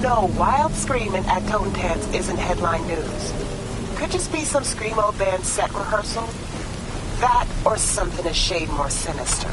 No, wild screaming at Totem Tents isn't headline news. Could just be some screamo band set rehearsal. That or something a shade more sinister.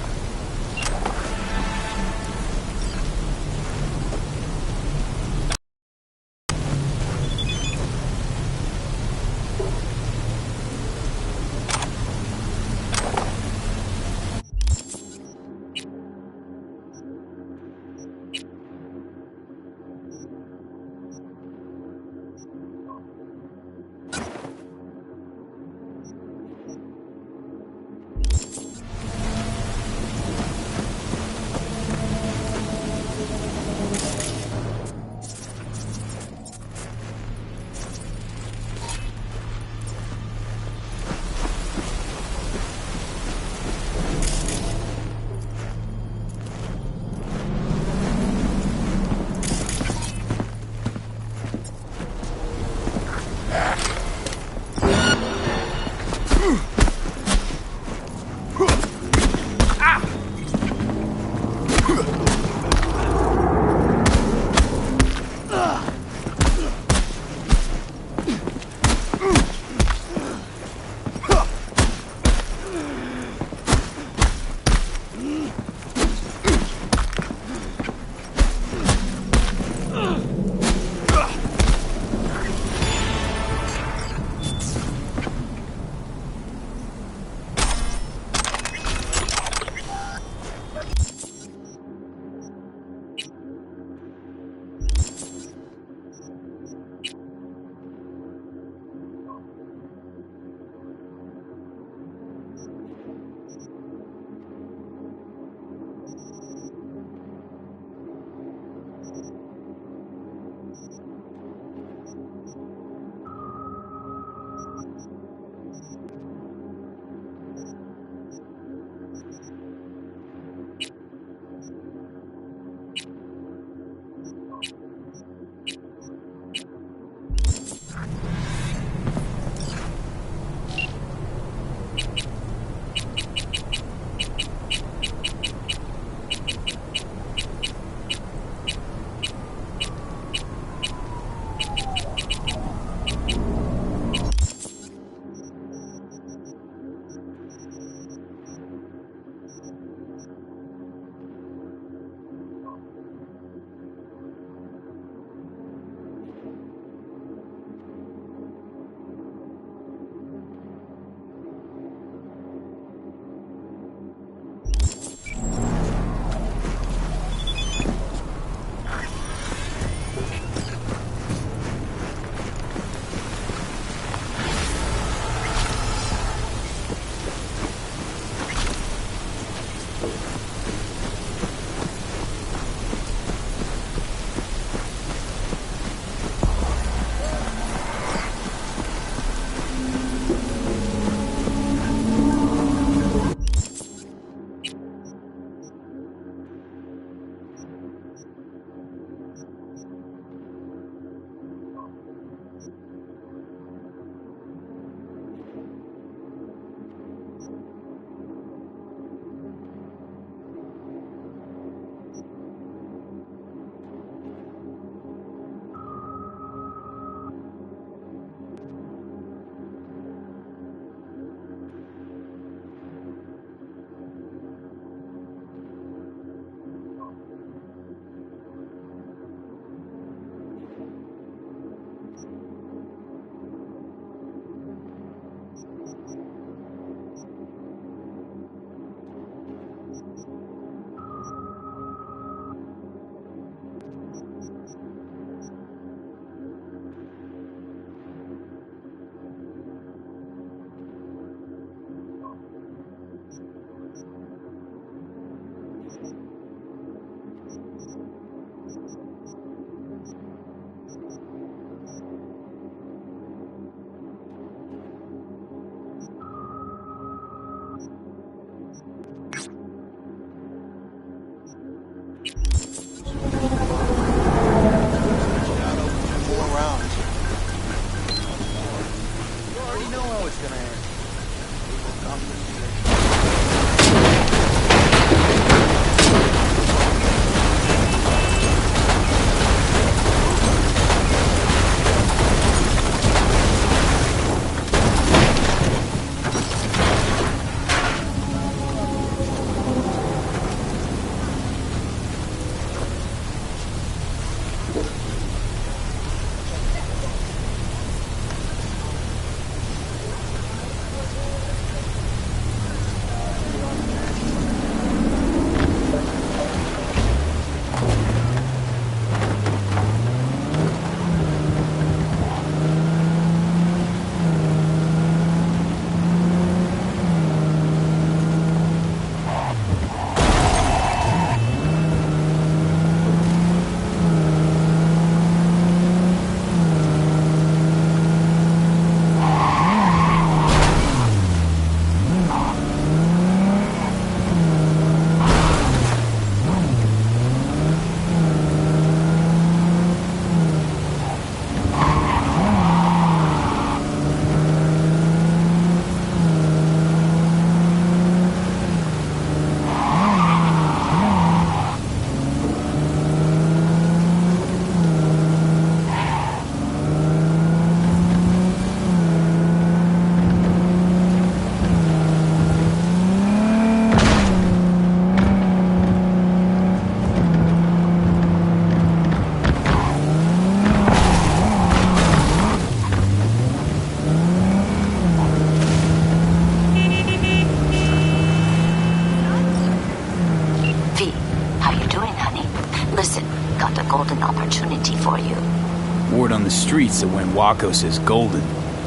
streets that when Wako says golden,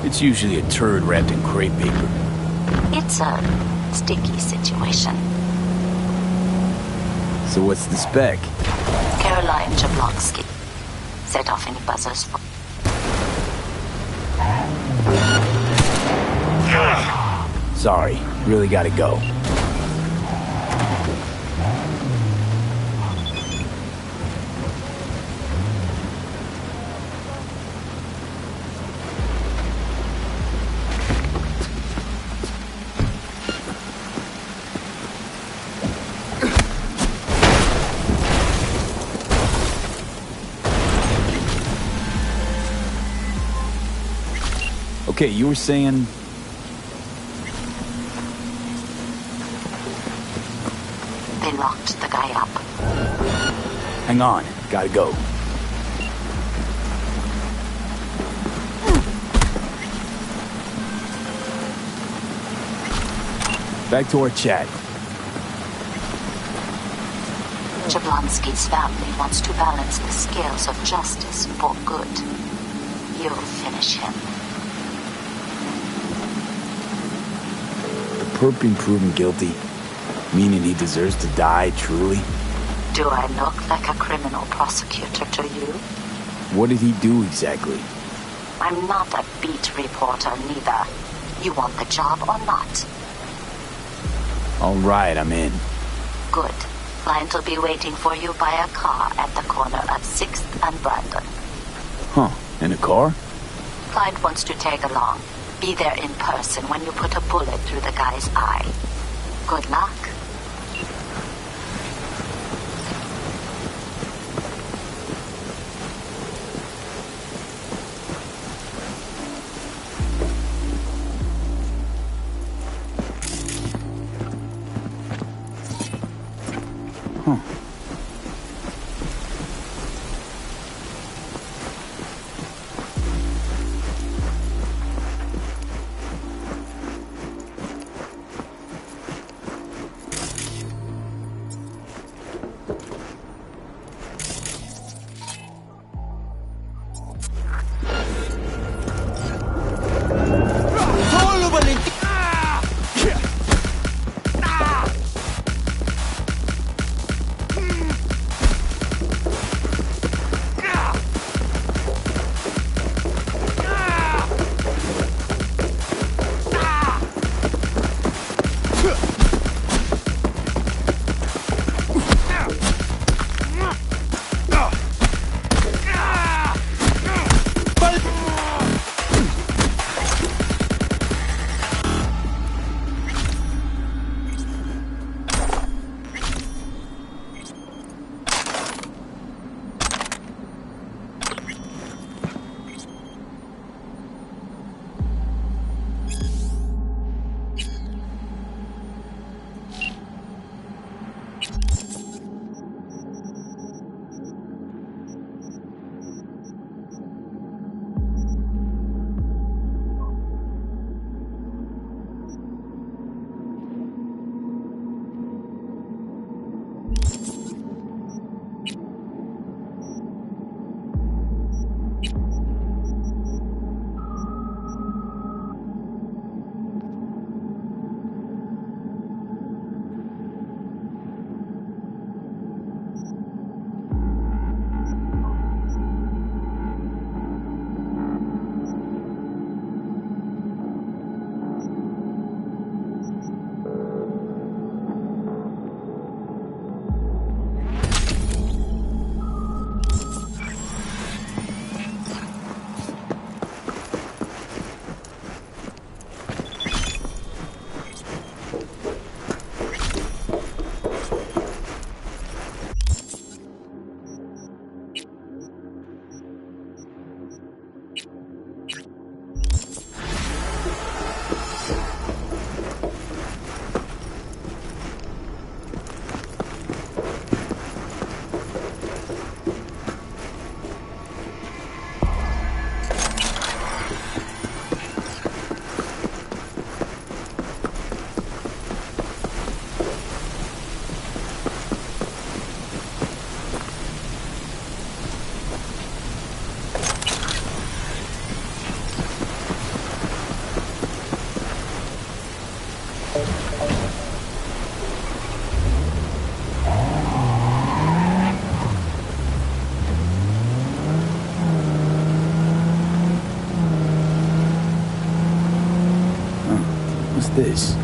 it's usually a turd wrapped in crepe paper. It's a sticky situation. So what's the spec? Caroline Jablonski. Set off any buzzers for... Sorry, really gotta go. Okay, you were saying... They locked the guy up. Hang on, gotta go. Back to our chat. Jablonski's family wants to balance the scales of justice for good. You'll finish him. Perp been proven guilty, meaning he deserves to die, truly? Do I look like a criminal prosecutor to you? What did he do exactly? I'm not a beat reporter, neither. You want the job or not? All right, I'm in. Good. Client will be waiting for you by a car at the corner of 6th and Brandon. Huh, in a car? Client wants to tag along. Be there in person when you put a bullet through the guy's eye. Good luck. What's this?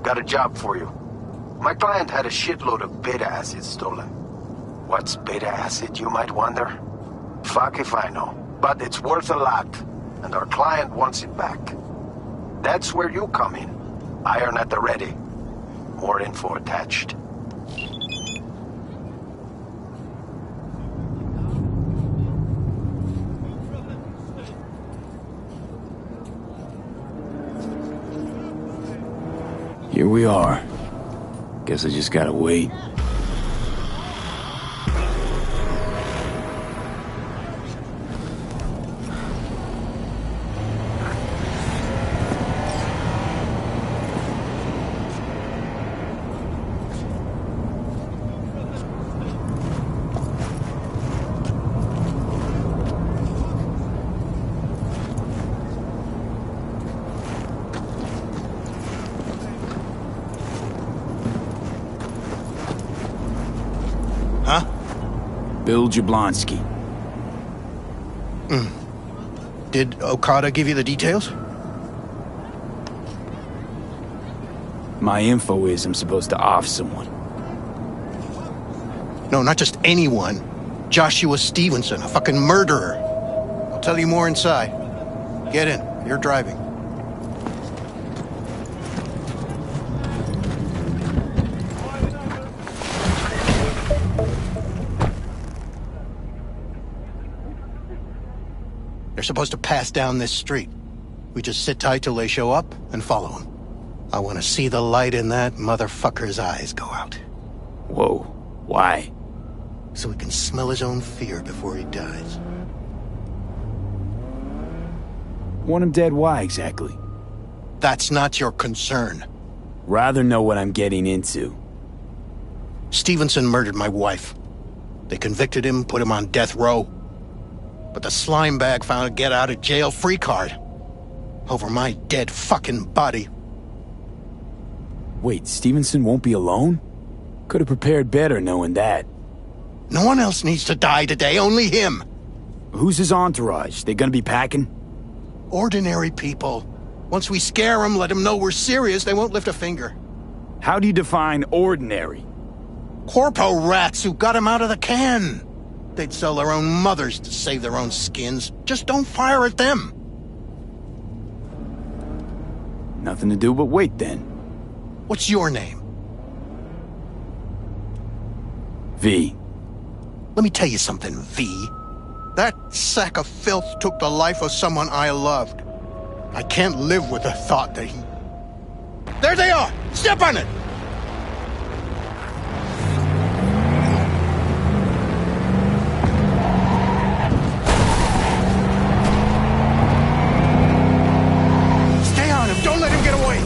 Got a job for you. My client had a shitload of beta acid stolen. What's beta acid, you might wonder? Fuck if I know. But it's worth a lot, and our client wants it back. That's where you come in. Iron at the ready. More info attached. Here we are. Guess I just gotta wait. Bill Jablonski. Did Okada give you the details? My info is I'm supposed to off someone. No, not just anyone. Joshua Stevenson, a fucking murderer. I'll tell you more inside. Get in. You're driving. supposed to pass down this street. We just sit tight till they show up and follow them. I want to see the light in that motherfucker's eyes go out. Whoa. Why? So he can smell his own fear before he dies. Want him dead, why exactly? That's not your concern. Rather know what I'm getting into. Stevenson murdered my wife. They convicted him, put him on death row. But the slime bag found a get-out-of-jail-free card. Over my dead fucking body. Wait, Stevenson won't be alone? Could have prepared better knowing that. No one else needs to die today, only him. Who's his entourage? They gonna be packing? Ordinary people. Once we scare them, let them know we're serious, they won't lift a finger. How do you define ordinary? Corpo rats who got him out of the can. They'd sell their own mothers to save their own skins. Just don't fire at them. Nothing to do but wait then. What's your name? V. Let me tell you something, V. That sack of filth took the life of someone I loved. I can't live with the thought that he... There they are! Step on it! Stay on him! Don't let him get away!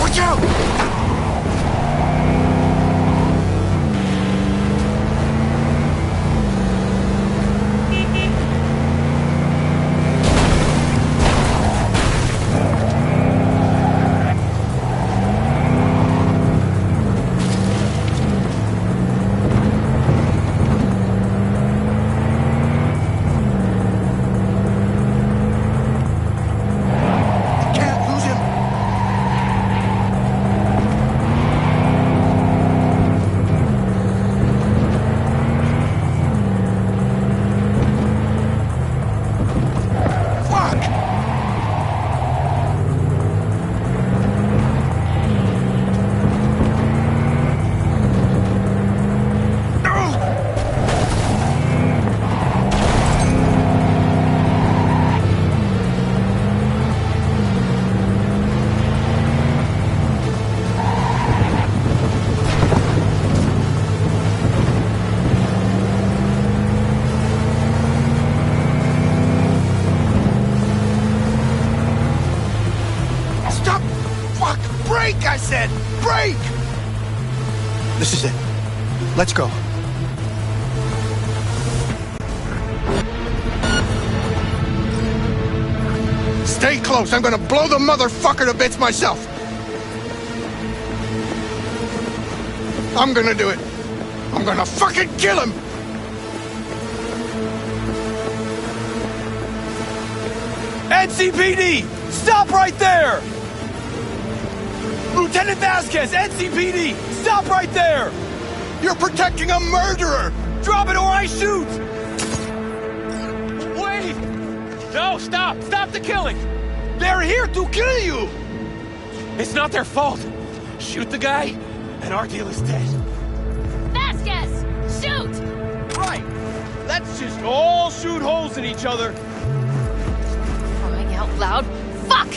Watch out! Can't lose him! Fuck! Stop! Fuck! Break, I said! Break! This is it. Let's go. Stay close. I'm gonna blow the motherfucker to bits myself. I'm gonna do it. I'm gonna fucking kill him! NCPD! Stop right there! Lieutenant Vasquez, NCPD! Stop right there! You're protecting a murderer! Drop it or I shoot! Wait! No, stop! Stop the killing! They're here to kill you! It's not their fault. Shoot the guy, and our deal is dead. Vasquez! Shoot! Right! Let's just all shoot holes in each other. Crying out loud. Fuck!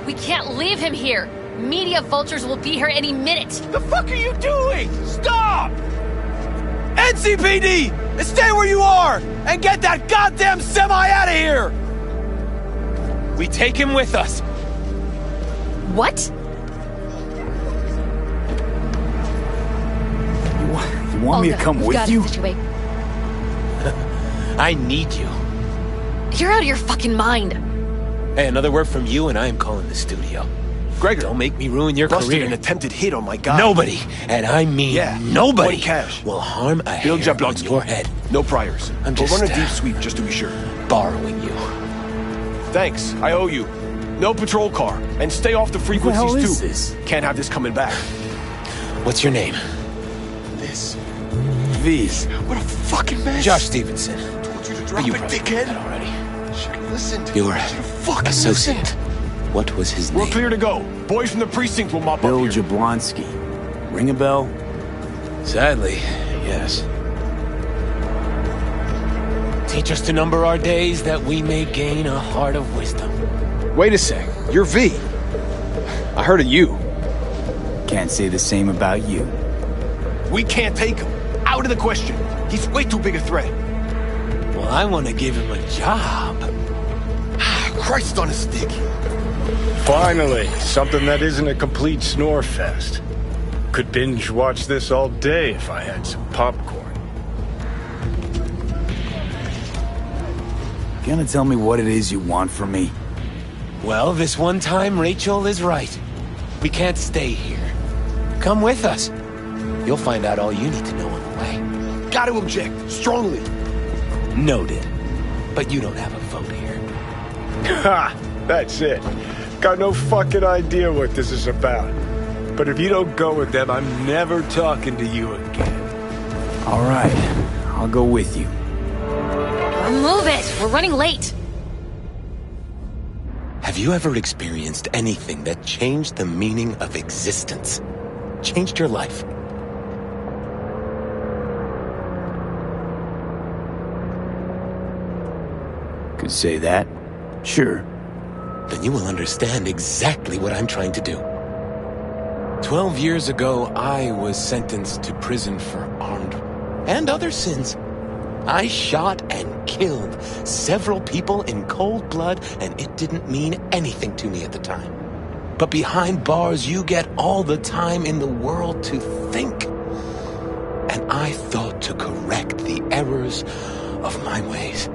We can't leave him here. Media vultures will be here any minute. The fuck are you doing? Stop! NCPD! Stay where you are! And get that goddamn semi out of here! We take him with us. What? You want me to come we've with got you? to situate. I need you. You're out of your fucking mind. Hey, another word from you and I am calling the studio. Gregor, Don't make me ruin your busted career. an attempted hit on my guy. Nobody, and I mean Yeah, nobody, one cash. will harm a Bill hair on Jablonski. your head. No priors. I'm We'll just, run a deep sweep just to be sure. Borrowing you. Thanks, I owe you. No patrol car, and stay off the frequencies hell too. is this? Can't have this coming back. What's your name? This. V. What a fucking mess. Josh Stevenson. Told you to drop You it, probably dickhead. know that already. Listen to Your fucking associate. listen. What was his We're name? clear to go. Boys from the precinct will mop Bill up here. Jablonski. Ring a bell? Sadly, yes. Teach us to number our days that we may gain a heart of wisdom. Wait a sec. You're V. I heard of you. Can't say the same about you. We can't take him. Out of the question. He's way too big a threat. Well, I want to give him a job. Christ on a stick. Finally, something that isn't a complete snore fest. Could binge watch this all day if I had some popcorn. Gonna tell me what it is you want from me? Well, this one time Rachel is right. We can't stay here. Come with us. You'll find out all you need to know on the way. Got to object. Strongly. Noted. But you don't have a vote here. Ha! That's it. Got no fucking idea what this is about. But if you don't go with them, I'm never talking to you again. All right, I'll go with you. Move it! We're running late! Have you ever experienced anything that changed the meaning of existence? Changed your life? Could say that. Sure. Then you will understand exactly what I'm trying to do. 12 years ago, I was sentenced to prison for armed and other sins. I shot and killed several people in cold blood, and it didn't mean anything to me at the time. But behind bars, you get all the time in the world to think. And I thought to correct the errors of my ways.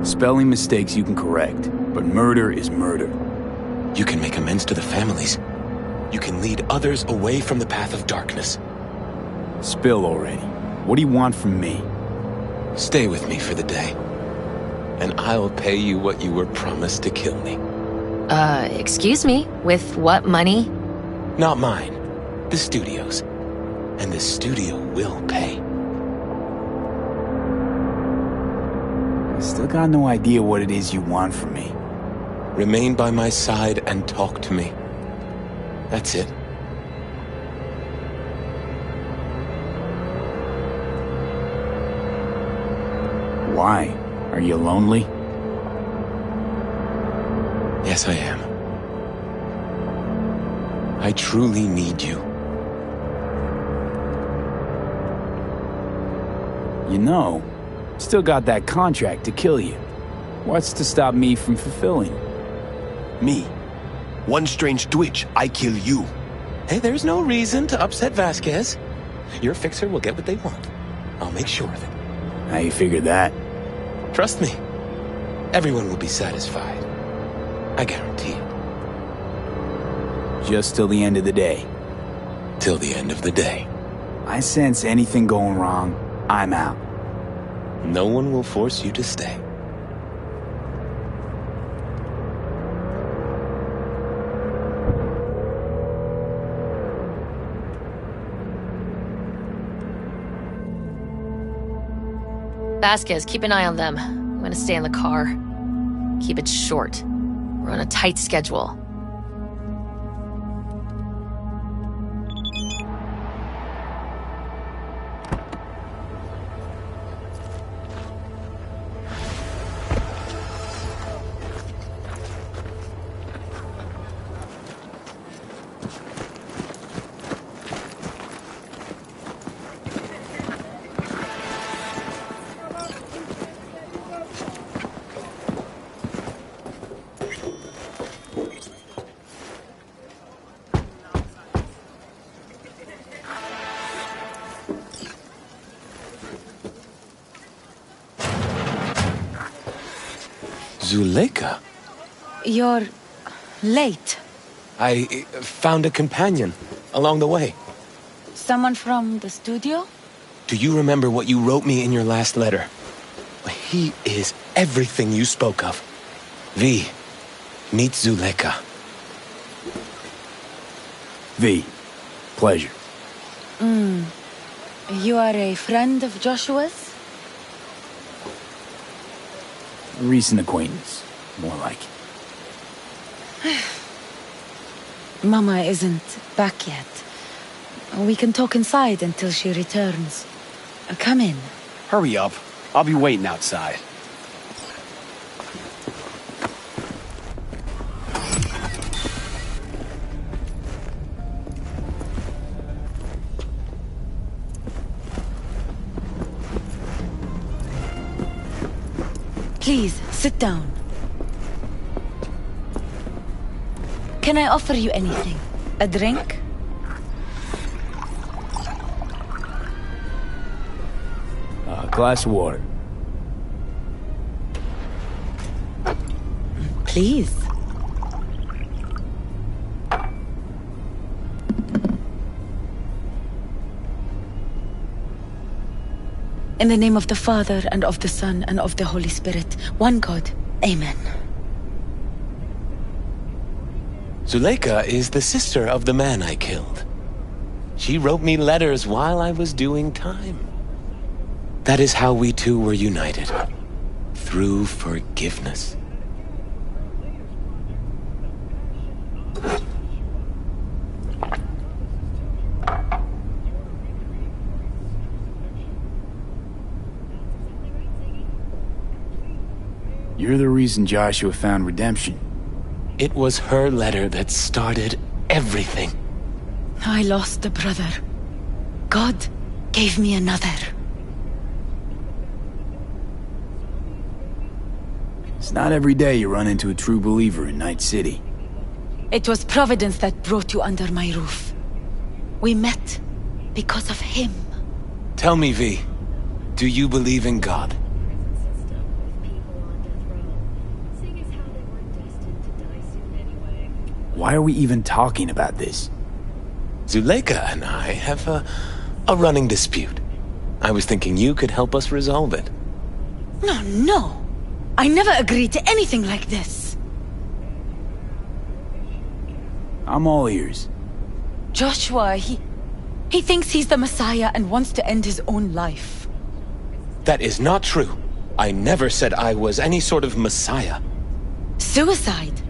Spelling mistakes you can correct, but murder is murder. You can make amends to the families. You can lead others away from the path of darkness. Spill already. What do you want from me? Stay with me for the day, and I'll pay you what you were promised to kill me. Excuse me? With what money? Not mine. The studio's. And the studio will pay. I still got no idea what it is you want from me. Remain by my side and talk to me. That's it. Why? Are you lonely? Yes, I am. I truly need you. You know, still got that contract to kill you. What's to stop me from fulfilling? Me. One strange twitch, I kill you. Hey, there's no reason to upset Vasquez. Your fixer will get what they want. I'll make sure of it. How you figure that? Trust me. Everyone will be satisfied. I guarantee it. Just till the end of the day. Till the end of the day. I sense anything going wrong, I'm out. No one will force you to stay. Vasquez, keep an eye on them. I'm gonna stay in the car. Keep it short. We're on a tight schedule. Zuleika? You're late. I found a companion along the way. Someone from the studio? Do you remember what you wrote me in your last letter? He is everything you spoke of. V, meet Zuleika. V, pleasure. You are a friend of Joshua's? A recent acquaintance, more like. Mama isn't back yet. We can talk inside until she returns. Come in. Hurry up. I'll be waiting outside. Please, sit down. Can I offer you anything? A drink? A glass of water. Please. In the name of the Father, and of the Son, and of the Holy Spirit, one God. Amen. Zuleika is the sister of the man I killed. She wrote me letters while I was doing time. That is how we two were united. Through forgiveness. You're the reason Joshua found redemption. It was her letter that started everything. I lost a brother. God gave me another. It's not every day you run into a true believer in Night City. It was Providence that brought you under my roof. We met because of him. Tell me, V, do you believe in God? Why are we even talking about this? Zuleika and I have a running dispute. I was thinking you could help us resolve it. No. I never agreed to anything like this. I'm all ears. Joshua, he thinks he's the Messiah and wants to end his own life. That is not true. I never said I was any sort of Messiah. Suicide?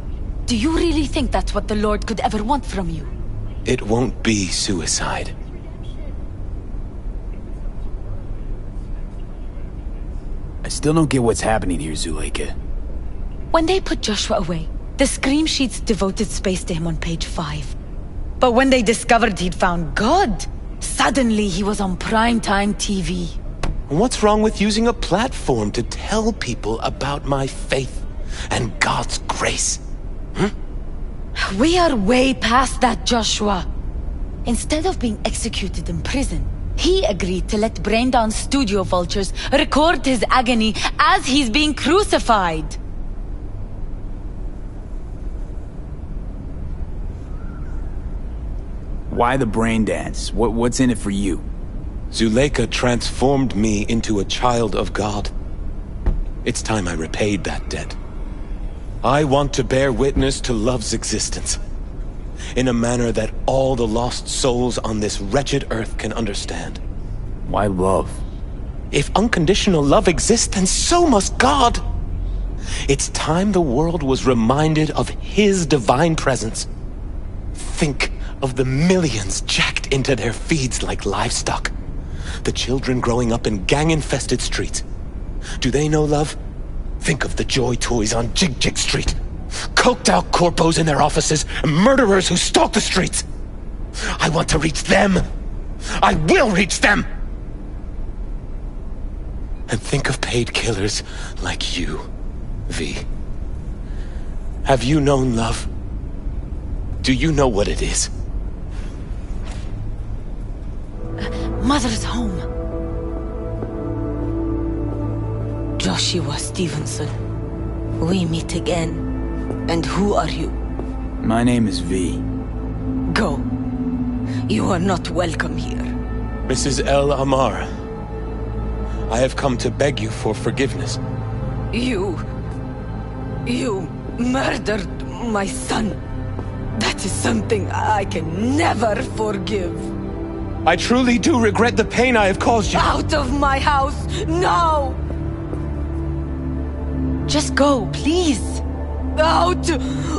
Do you really think that's what the Lord could ever want from you? It won't be suicide. I still don't get what's happening here, Zuleika. When they put Joshua away, the scream sheets devoted space to him on page 5. But when they discovered he'd found God, suddenly he was on primetime TV. What's wrong with using a platform to tell people about my faith and God's grace? We are way past that, Joshua. Instead of being executed in prison, he agreed to let brain-down studio vultures record his agony as he's being crucified. Why the brain dance? What's in it for you? Zuleika transformed me into a child of God. It's time I repaid that debt. I want to bear witness to love's existence, in a manner that all the lost souls on this wretched earth can understand. Why love? If unconditional love exists, then so must God. It's time the world was reminded of His divine presence. Think of the millions jacked into their feeds like livestock. The children growing up in gang-infested streets. Do they know love? Think of the joy toys on Jig Jig Street. Coked out corpos in their offices, and murderers who stalk the streets. I want to reach them. I will reach them. And think of paid killers like you, V. Have you known love? Do you know what it is? Mother's home. Joshua Stevenson. We meet again. And who are you? My name is V. Go. You are not welcome here. Mrs. El Amar, I have come to beg you for forgiveness. You murdered my son. That is something I can never forgive. I truly do regret the pain I have caused you. Out of my house! No! Just go, please! Out!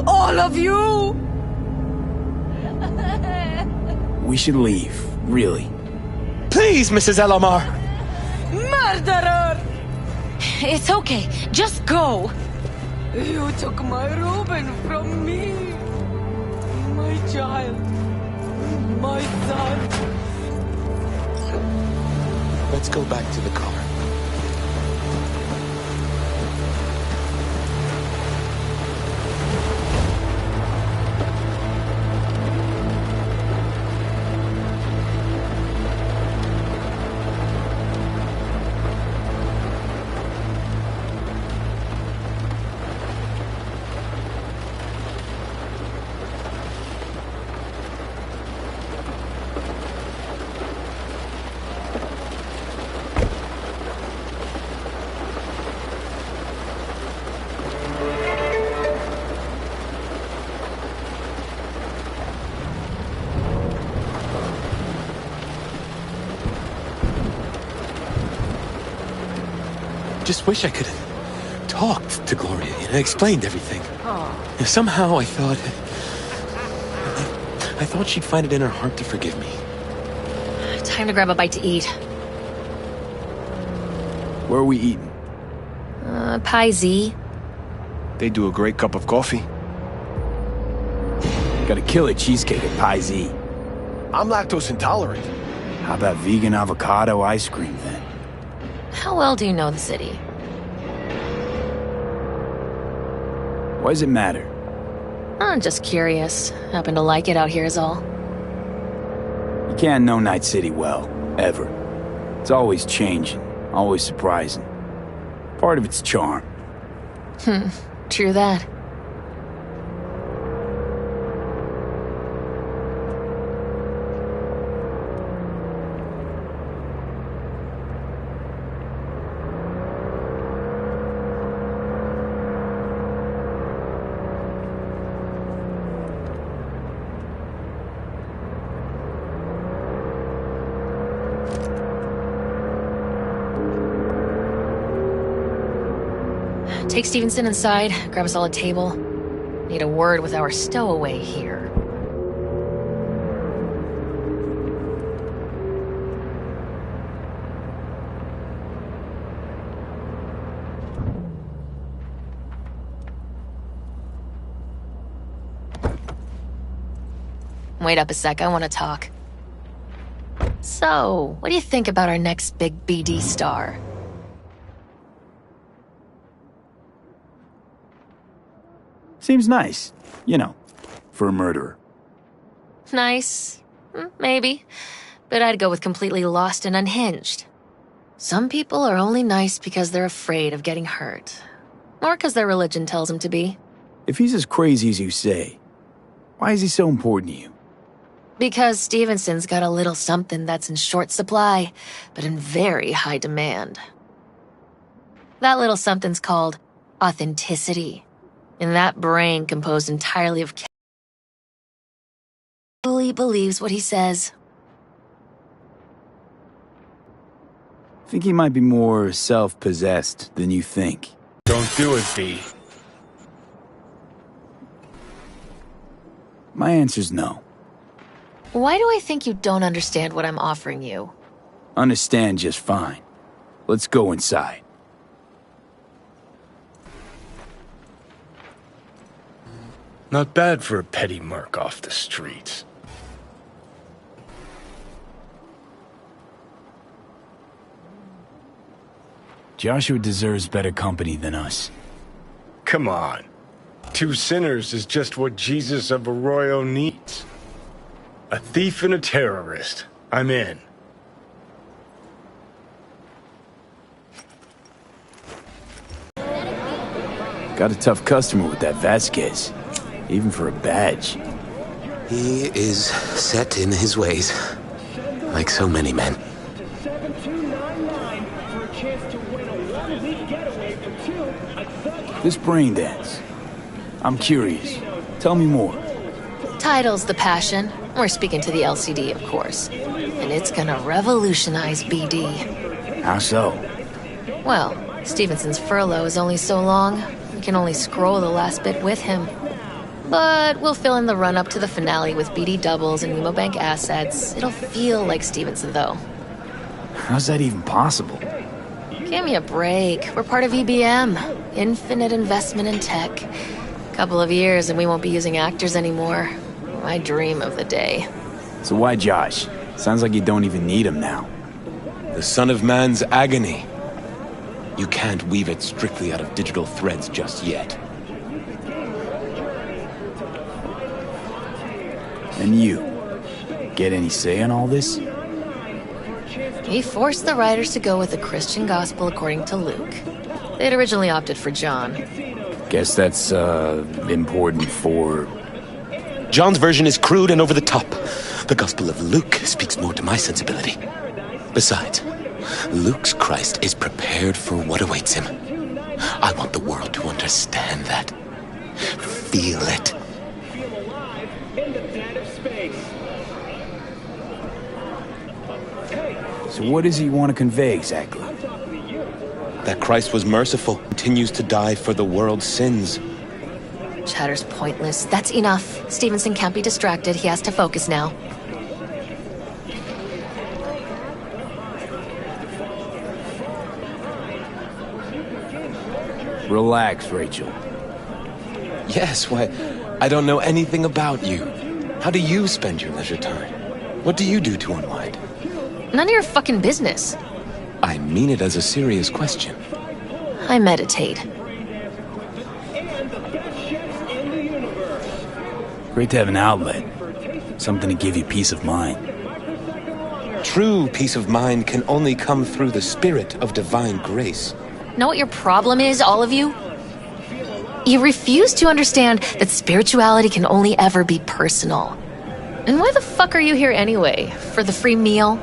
All of you! We should leave, really. Please, Mrs. Elamar! Murderer! It's okay, just go! You took my Reuben from me! My child! My son! Let's go back to the car. Just wish I could have talked to Gloria and explained everything. Somehow I thought she'd find it in her heart to forgive me. Time to grab a bite to eat. Where are we eating? Pie Z. They do a great cup of coffee. Gotta kill a cheesecake at Pie Z. I'm lactose intolerant. How about vegan avocado ice cream then? How well do you know the city? Why does it matter? I'm just curious. Happen to like it out here is all. You can't know Night City well, ever. It's always changing, always surprising. Part of its charm. True that. Take Stevenson inside, grab us all a table. Need a word with our stowaway here. Wait up a sec, I want to talk. So, what do you think about our next big BD star? Seems nice. You know, for a murderer. Nice. Maybe. But I'd go with completely lost and unhinged. Some people are only nice because they're afraid of getting hurt. Or because their religion tells them to be. If he's as crazy as you say, why is he so important to you? Because Stevenson's got a little something that's in short supply, but in very high demand. That little something's called authenticity. And that brain composed entirely of fully believes what he says. I think he might be more self-possessed than you think. Don't do it, B. My answer's no. Why do I think you don't understand what I'm offering you? Understand just fine. Let's go inside. Not bad for a petty merc off the streets. Joshua deserves better company than us. Come on. 2 sinners is just what Jesus of Arroyo needs. A thief and a terrorist. I'm in. Got a tough customer with that Vasquez. Even for a badge. He is set in his ways. Like so many men. This brain dance. I'm curious. Tell me more. Title's the passion. We're speaking to the LCD, of course. And it's gonna revolutionize BD. How so? Well, Stevenson's furlough is only so long. We can only scroll the last bit with him. But we'll fill in the run-up to the finale with BD doubles and Nemobank assets. It'll feel like Stevenson, though. How's that even possible? Give me a break. We're part of EBM. Infinite investment in tech. Couple of years and we won't be using actors anymore. My dream of the day. So why Josh? Sounds like you don't even need him now. The son of man's agony. You can't weave it strictly out of digital threads just yet. And you? Get any say in all this? He forced the writers to go with the Christian gospel according to Luke. They'd originally opted for John. Guess that's, important for... John's version is crude and over the top. The Gospel of Luke speaks more to my sensibility. Besides, Luke's Christ is prepared for what awaits him. I want the world to understand that. Feel it. So what does he want to convey exactly? That Christ was merciful, continues to die for the world's sins. Chatter's pointless. That's enough. Stevenson can't be distracted. He has to focus now. Relax, Rachel. Yes, why, I don't know anything about you. How do you spend your leisure time? What do you do to unwind? None of your fucking business. I mean it as a serious question. I meditate. Great to have an outlet. Something to give you peace of mind. True peace of mind can only come through the spirit of divine grace. Know what your problem is, all of you? You refuse to understand that spirituality can only ever be personal. And why the fuck are you here anyway? For the free meal?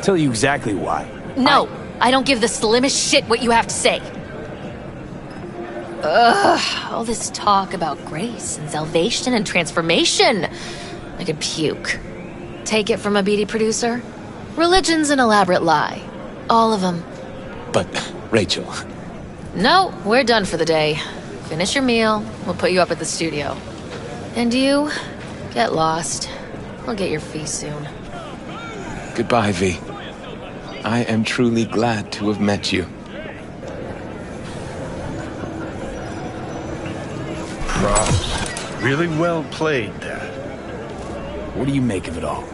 Tell you exactly why. No, I don't give the slimmest shit what you have to say. Ugh, all this talk about grace and salvation and transformation. I could puke. Take it from a BD producer? Religion's an elaborate lie. All of them. But, Rachel... No, we're done for the day. Finish your meal, we'll put you up at the studio. And you, get lost. We'll get your fee soon. Goodbye, V. I am truly glad to have met you. Props. Really well played there. What do you make of it all?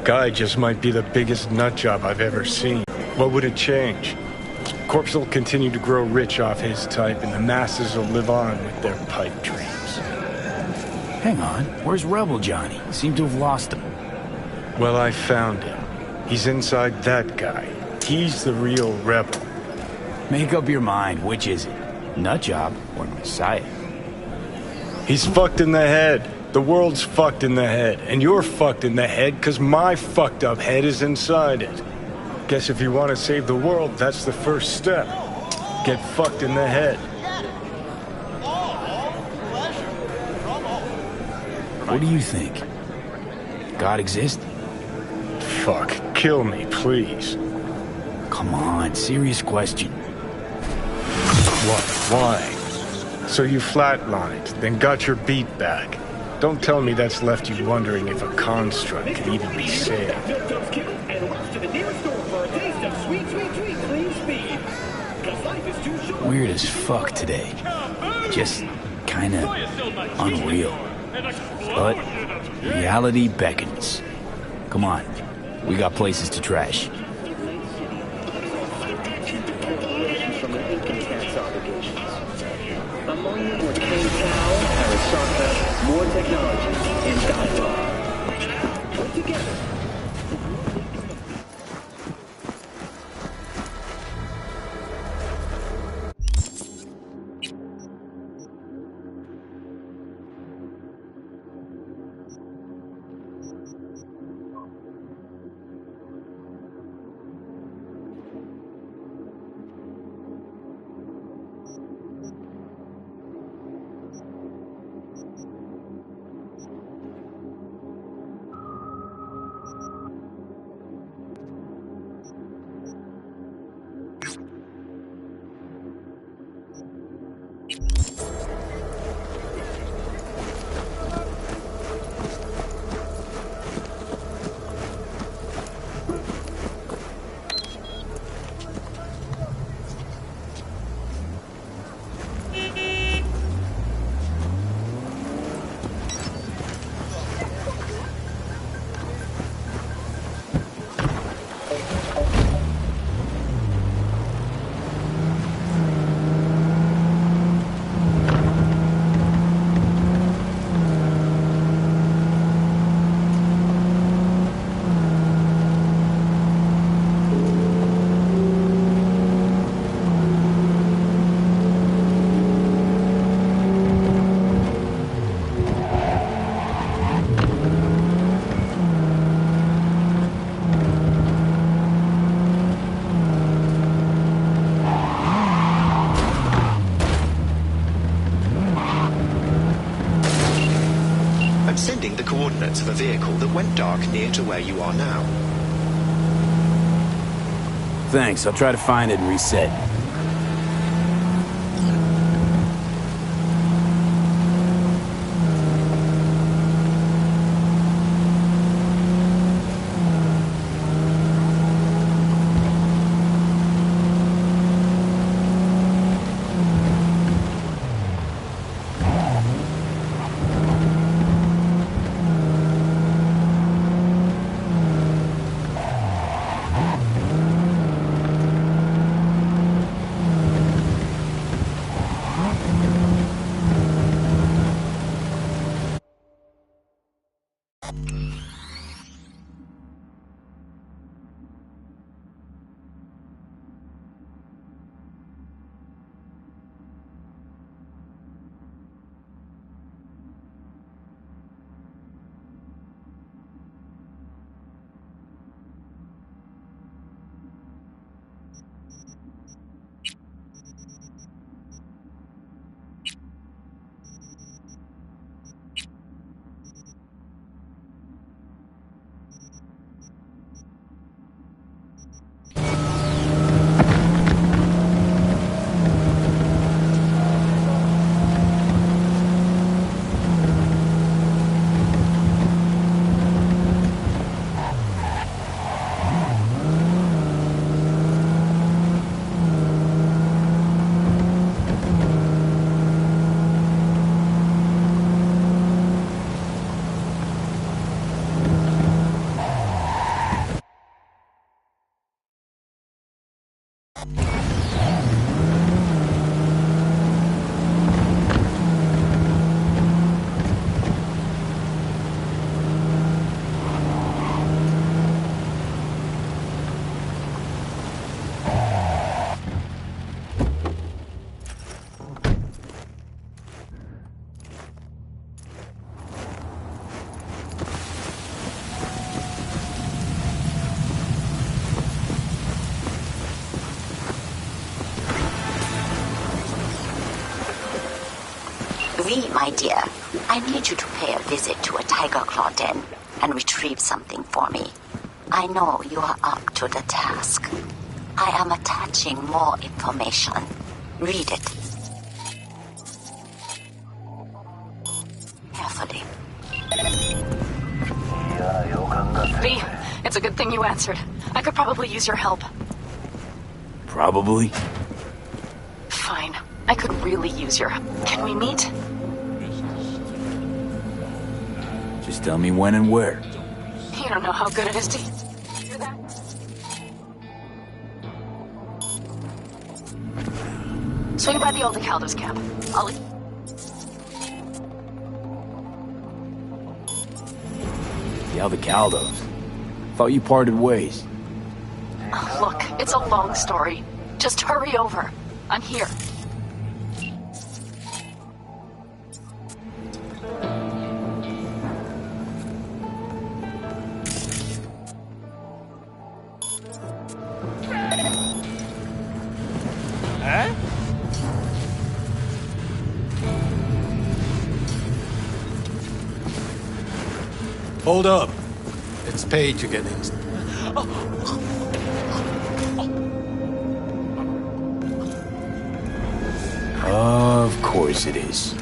Guy just might be the biggest nutjob I've ever seen. What would it change? Corpse will continue to grow rich off his type, and the masses will live on with their pipe dreams. Hang on, where's Rebel Johnny? Seem to have lost him. Well, I found him. He's inside that guy. He's the real rebel. Make up your mind, which is it? Nutjob or Messiah? He's fucked in the head. The world's fucked in the head. And you're fucked in the head because my fucked up head is inside it. Guess if you want to save the world, that's the first step. Get fucked in the head. What do you think? God exists? Fuck, kill me, please. Come on, serious question. What? Why? So you flatlined, then got your beat back. Don't tell me that's left you wondering if a construct can even be saved. Weird as fuck today. Just kinda unreal. But reality beckons. Come on, we got places to trash. More technology in dialogue. Put together. coordinates of a vehicle that went dark near to where you are now. Thanks, I'll try to find it and reset. V, my dear, I need you to pay a visit to a tiger claw den and retrieve something for me. I know you are up to the task. I am attaching more information. Read it. Carefully. V, it's a good thing you answered. I could probably use your help. Probably? Fine. I could really use your help. Can we meet? Just tell me when and where. You don't know how good it is to hear that. Swing by the old DeCaldo's camp. I'll leave. The Aldecaldos. Thought you parted ways. Look, it's a long story. Just hurry over. I'm here. Hold up. It's paid to get in. Of course it is.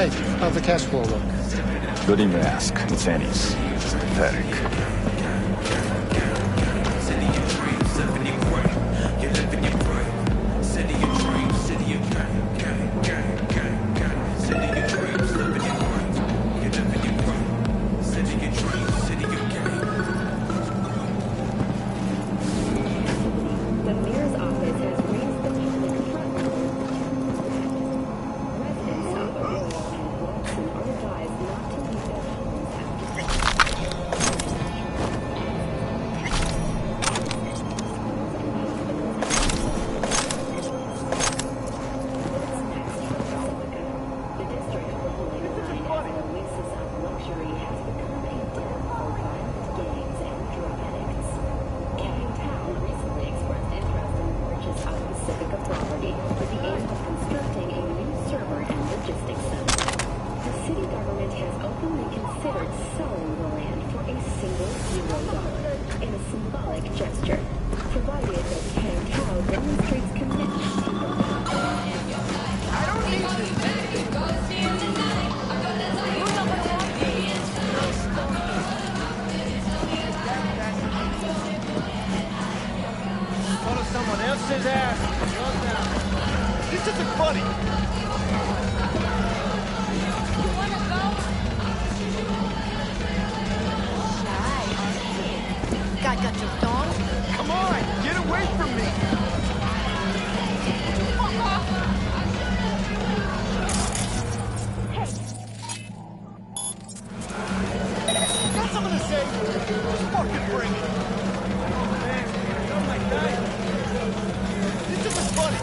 Hey, how's the cash flow look? Don't even ask. It's Annie's. It's pathetic. City of dreams, living your $1 in a symbolic gesture, provided that Kang Tao demonstrates commitment to the I don't need Follow someone else's ass. This isn't funny. You wanna go? Got your dog? Come on, get away from me. Fuck off. Hey. Got something to say? Just fucking bring it. Oh my God. This isn't funny.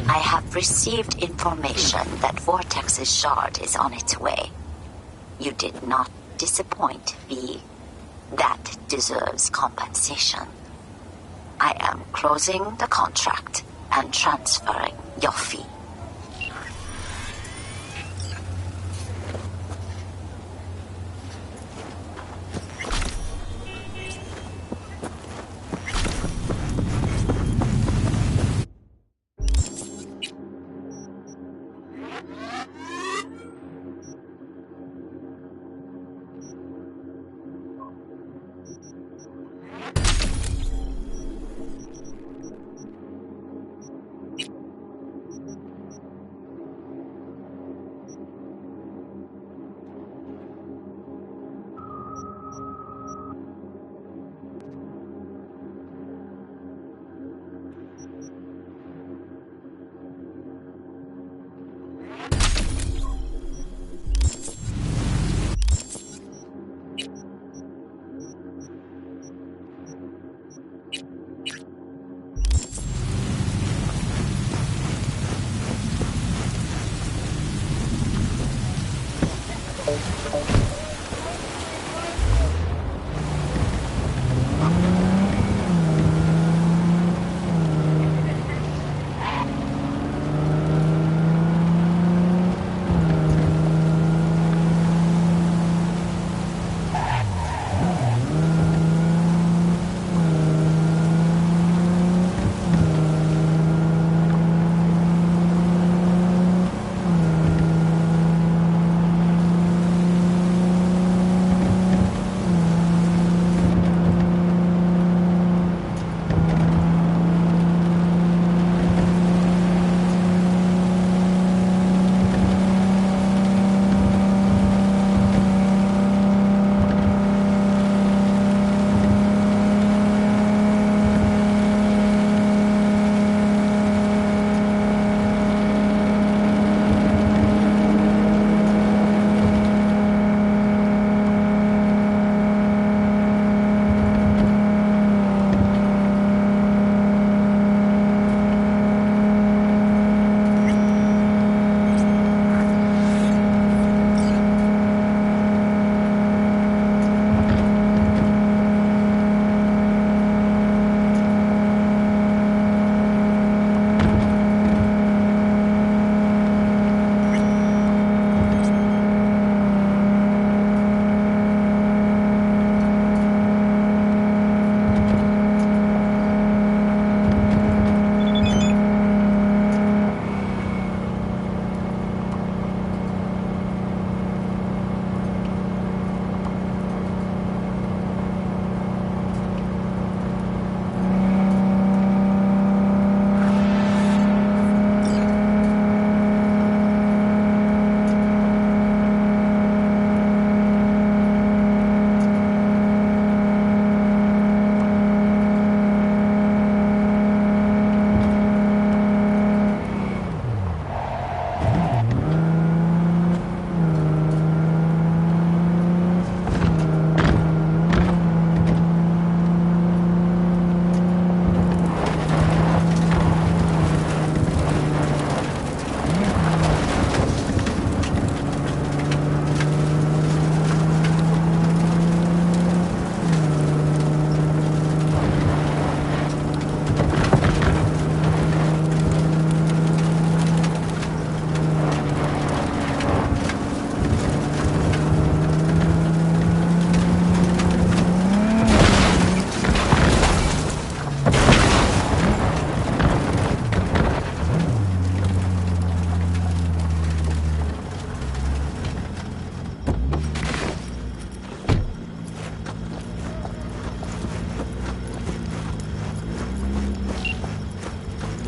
I have received information that Vortex's shard is on its way. You did not disappoint, V. That deserves compensation. I am closing the contract and transferring your fee.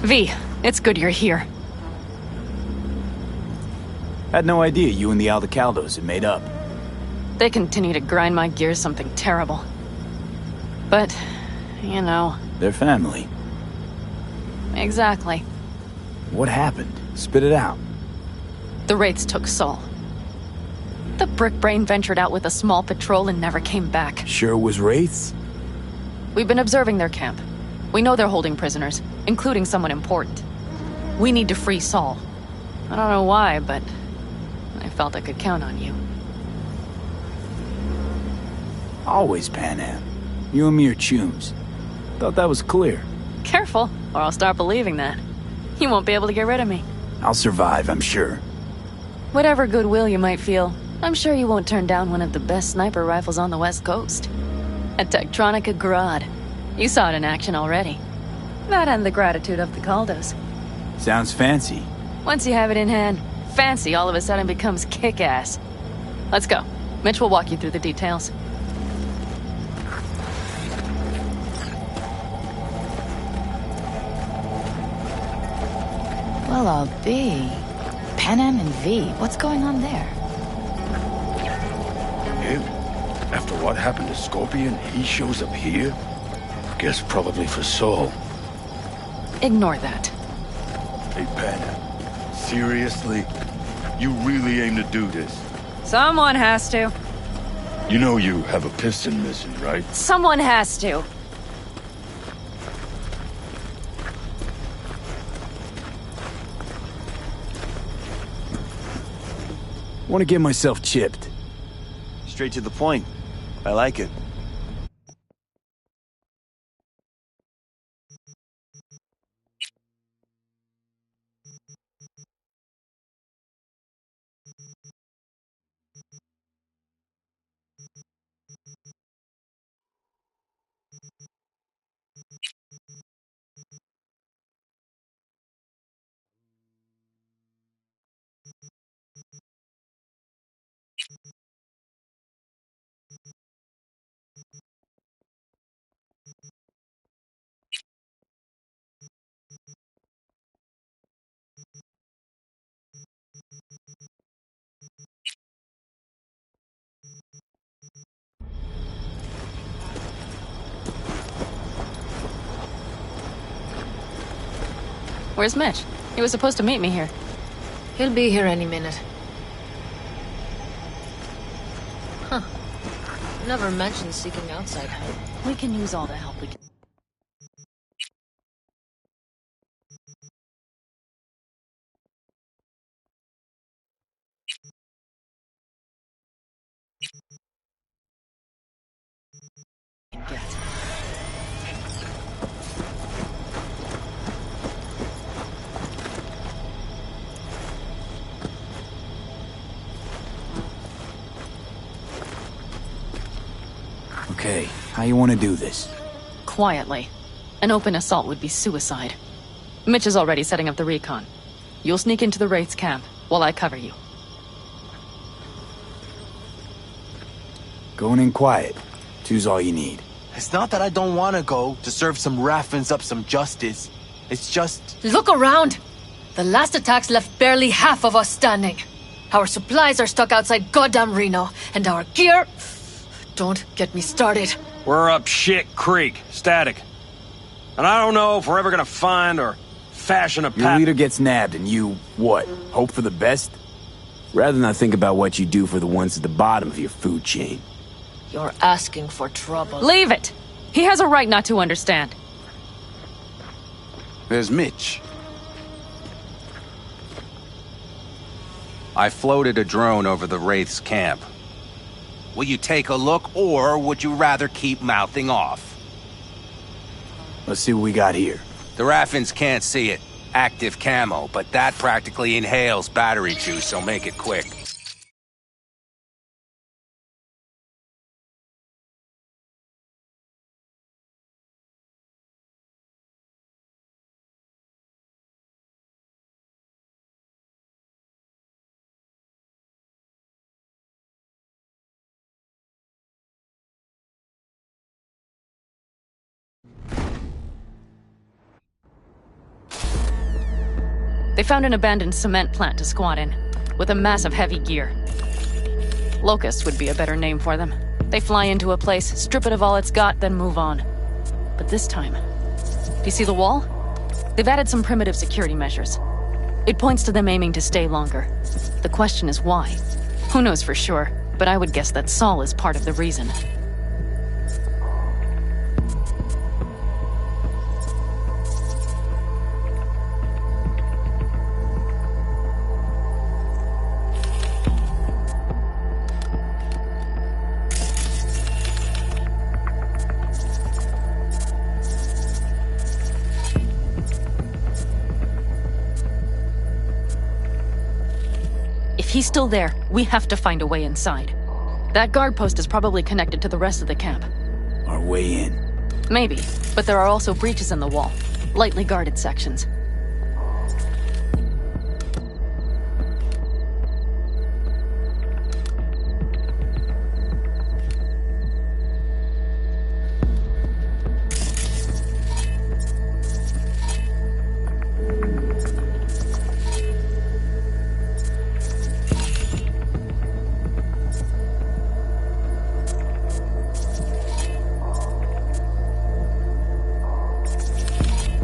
V, it's good you're here. Had no idea you and the Aldecaldos had made up. They continue to grind my gears something terrible. But, you know... They're family. Exactly. What happened? Spit it out. The Wraiths took Saul. The Brickbrain ventured out with a small patrol and never came back. Sure it was Wraiths? We've been observing their camp. We know they're holding prisoners, including someone important. We need to free Saul. I don't know why, but I felt I could count on you. Always Panam. You and me are chums. Thought that was clear. Careful, or I'll start believing that. You won't be able to get rid of me. I'll survive, I'm sure. Whatever goodwill you might feel, I'm sure you won't turn down one of the best sniper rifles on the West Coast. A Tektronica Grad. You saw it in action already. That and the gratitude of the Caldos. Sounds fancy. Once you have it in hand, fancy all of a sudden becomes kick-ass. Let's go. Mitch will walk you through the details. Well, I'll be. Panam and V, what's going on there? Him? After what happened to Scorpion, he shows up here? Guess probably for Saul. Ignore that. Hey, Panam. Seriously? You really aim to do this? Someone has to. You know you have a piston missing, right? Someone has to. Want to get myself chipped. Straight to the point. I like it. Where's Mitch? He was supposed to meet me here. He'll be here any minute. Huh. Never mentioned seeking outside help. We can use all the help we can. Get. Okay, how you want to do this? Quietly. An open assault would be suicide. Mitch is already setting up the recon. You'll sneak into the Wraith's camp while I cover you. Going in quiet. Two's all you need. It's not that I don't want to go to serve some Raffins up some justice. It's just... Look around! The last attacks left barely half of us standing. Our supplies are stuck outside goddamn Reno, and our gear... Don't get me started. We're up shit creek, static. And I don't know if we're ever gonna find or fashion a Your leader gets nabbed and you, what, hope for the best? Rather not think about what you do for the ones at the bottom of your food chain. You're asking for trouble. Leave it! He has a right not to understand. There's Mitch. I floated a drone over the Wraith's camp. Will you take a look, or would you rather keep mouthing off? Let's see what we got here. The Raffins can't see it. Active camo, but that practically inhales battery juice, so make it quick. They found an abandoned cement plant to squat in, with a mass of heavy gear. Locusts would be a better name for them. They fly into a place, strip it of all it's got, then move on. But this time... Do you see the wall? They've added some primitive security measures. It points to them aiming to stay longer. The question is why? Who knows for sure, but I would guess that Saul is part of the reason. If he's still there, we have to find a way inside. That guard post is probably connected to the rest of the camp. Our way in. Maybe, but there are also breaches in the wall. Lightly guarded sections.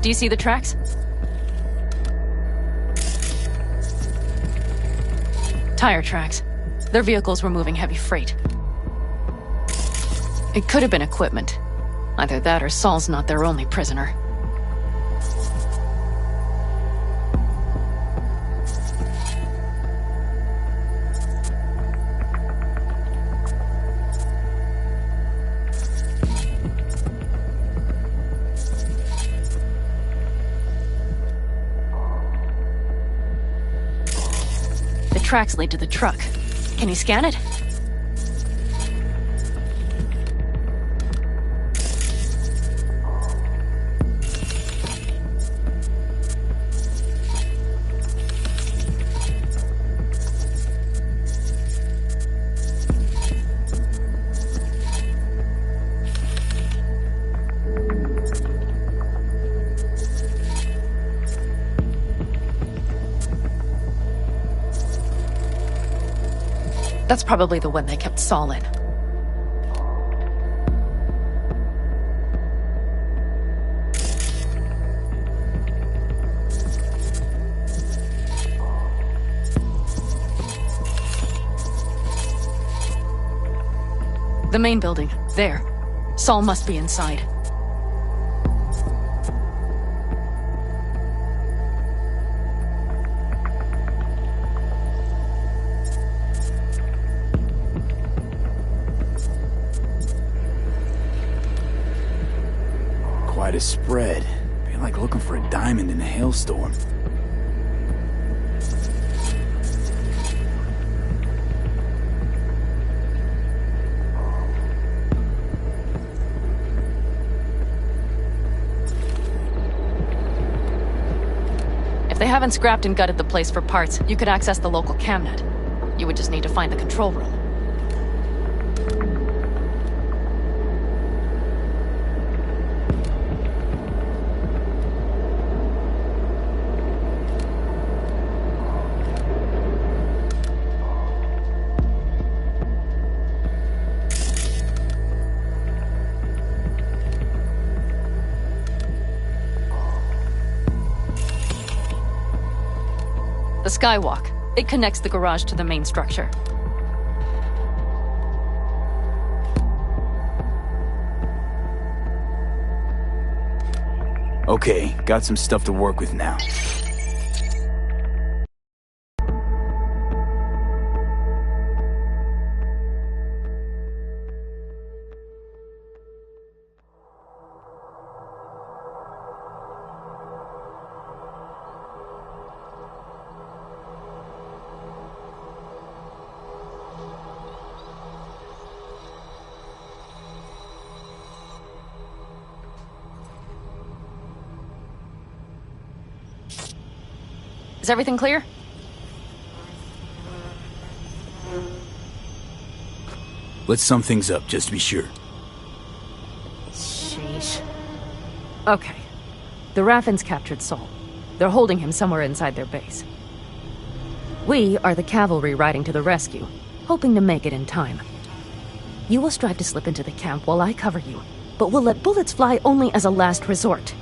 Do you see the tracks? Tire tracks. Their vehicles were moving heavy freight. It could have been equipment. Either that or Saul's not their only prisoner. Tracks lead to the truck. Can you scan it? That's probably the one they kept Saul in. The main building. There. Saul must be inside. Quite a spread. Be like looking for a diamond in a hailstorm. If they haven't scrapped and gutted the place for parts, you could access the local camnet. You would just need to find the control room. The skywalk. It connects the garage to the main structure. Okay, got some stuff to work with now. Is everything clear? Let's sum things up, just to be sure. Sheesh. Okay. The Raffins captured Saul. They're holding him somewhere inside their base. We are the cavalry riding to the rescue, hoping to make it in time. You will strive to slip into the camp while I cover you, but we'll let bullets fly only as a last resort.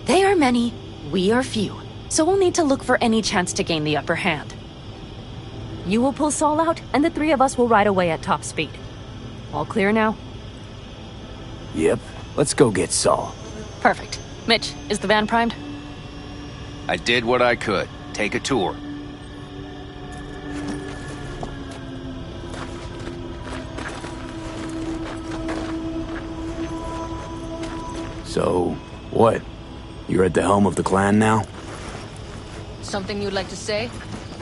They are many, we are few, so we'll need to look for any chance to gain the upper hand. You will pull Saul out, and the three of us will ride away at top speed. All clear now? Yep. Let's go get Saul. Perfect. Mitch, is the van primed? I did what I could. Take a tour. So, what? You're at the helm of the clan now? Something you'd like to say?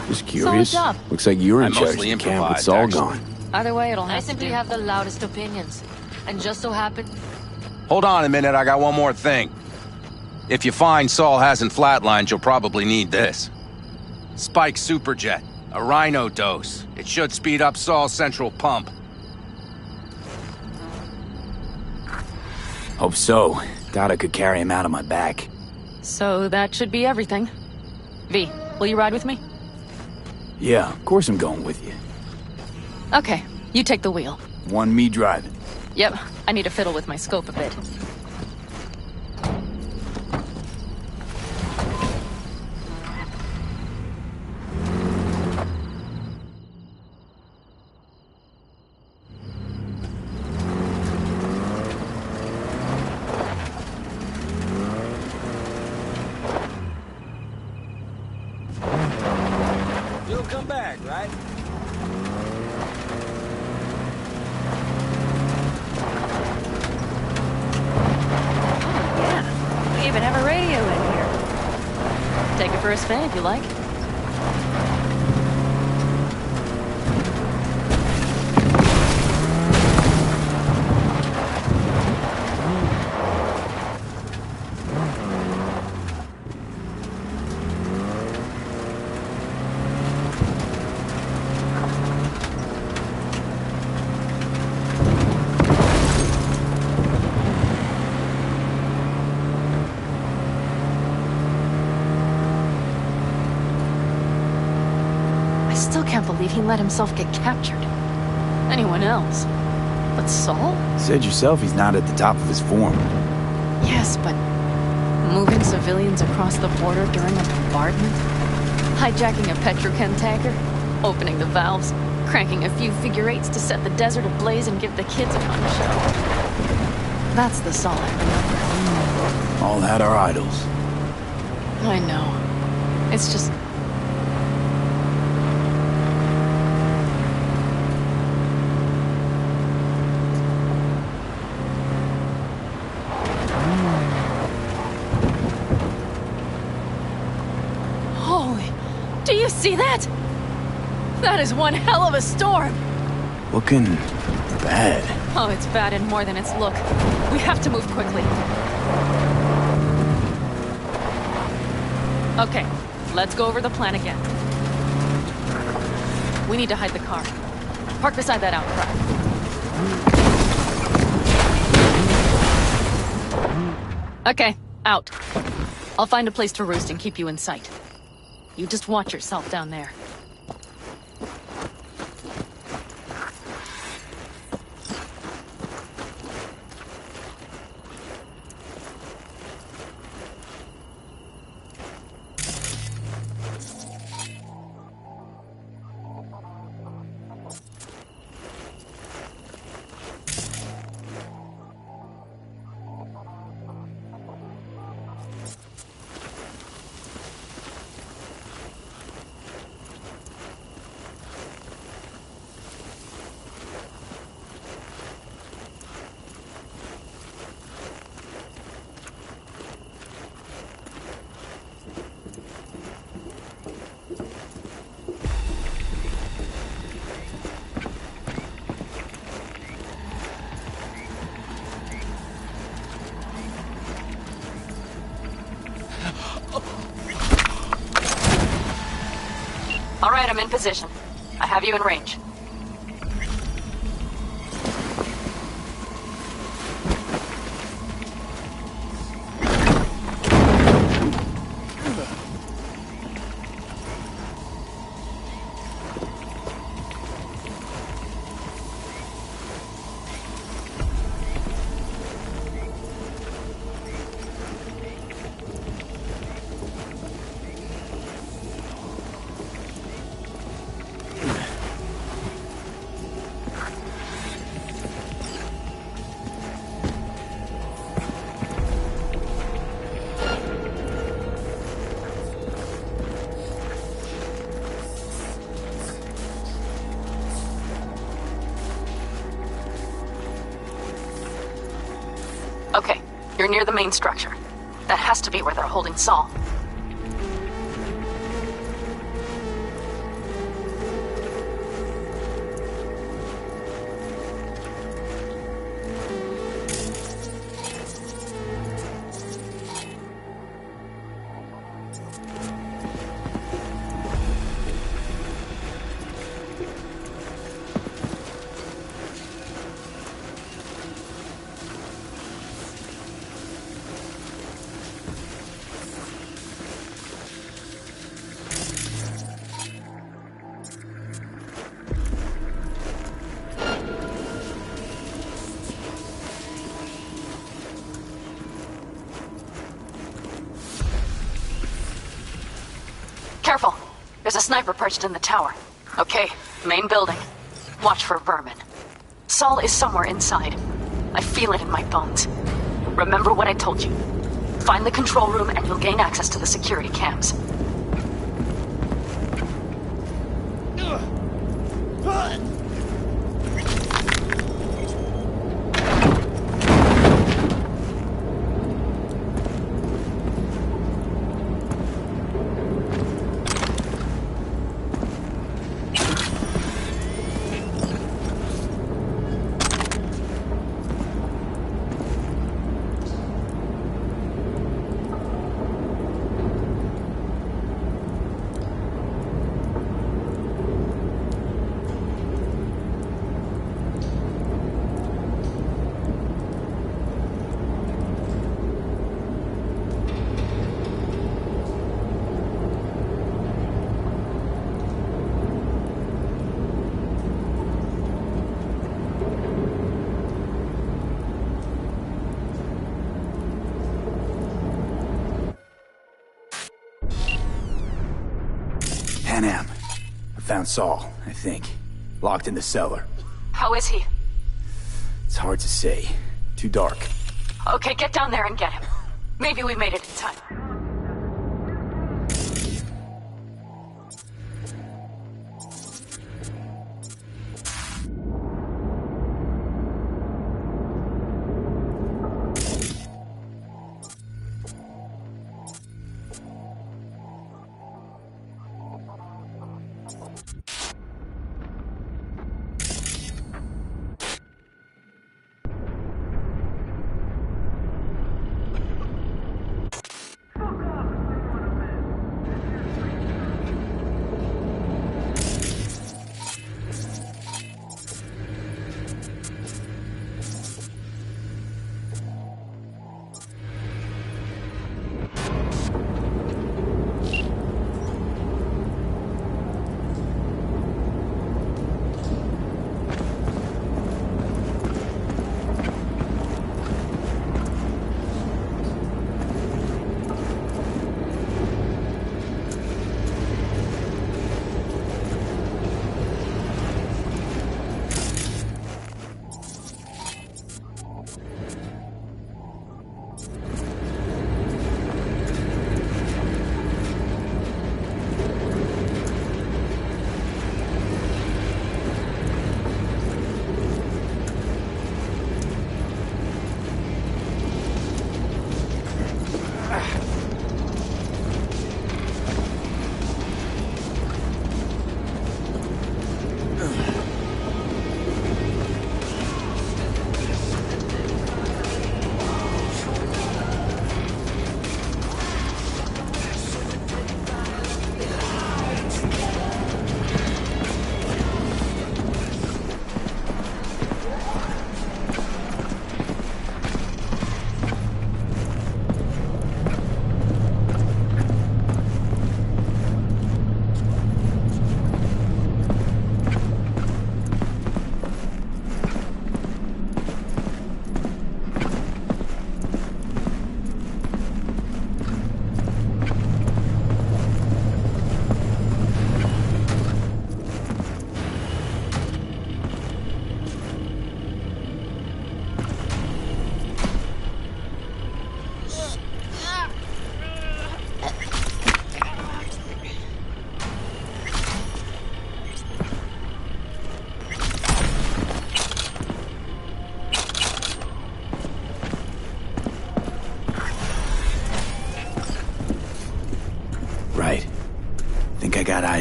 Just curious. Solid job. Looks like you're in I charge mostly of the camp with improvised, Saul actually. gone. Either way, it'll have I to simply do. have the loudest opinions. And just so happen... Hold on a minute, I got one more thing. If you find Saul hasn't flatlined, you'll probably need this. Spike Superjet. A Rhino dose. It should speed up Saul's central pump. Hope so. Doubt I could carry him out on my back. So that should be everything. V, will you ride with me? Yeah, of course I'm going with you. Okay, you take the wheel. Want me driving? Yep, I need to fiddle with my scope a bit. You'll come back, right? Yeah, we even have a radio in here. Take it for a spin if you like. I still can't believe he let himself get captured. Anyone else? But Saul? Said yourself he's not at the top of his form. Yes, but moving civilians across the border during a bombardment? Hijacking a petrochem tanker? Opening the valves? Cranking a few figure eights to set the desert ablaze and give the kids a fun show? That's the Saul I remember. All had our idols. I know. It's just... Holy... Do you see that? That is one hell of a storm! Looking bad. Oh, it's bad and more than its look. We have to move quickly. Okay, let's go over the plan again. We need to hide the car. Park beside that outcrop. Okay, out. I'll find a place to roost and keep you in sight. You just watch yourself down there. All right, I'm in position. I have you in range. Okay, you're near the main structure. That has to be where they're holding Saul. Careful. There's a sniper perched in the tower. Okay, main building. Watch for vermin. Saul is somewhere inside. I feel it in my bones. Remember what I told you. Find the control room and you'll gain access to the security cams. I found Saul, I think. Locked in the cellar. How is he? It's hard to say. Too dark. Okay, get down there and get him. Maybe we made it in time.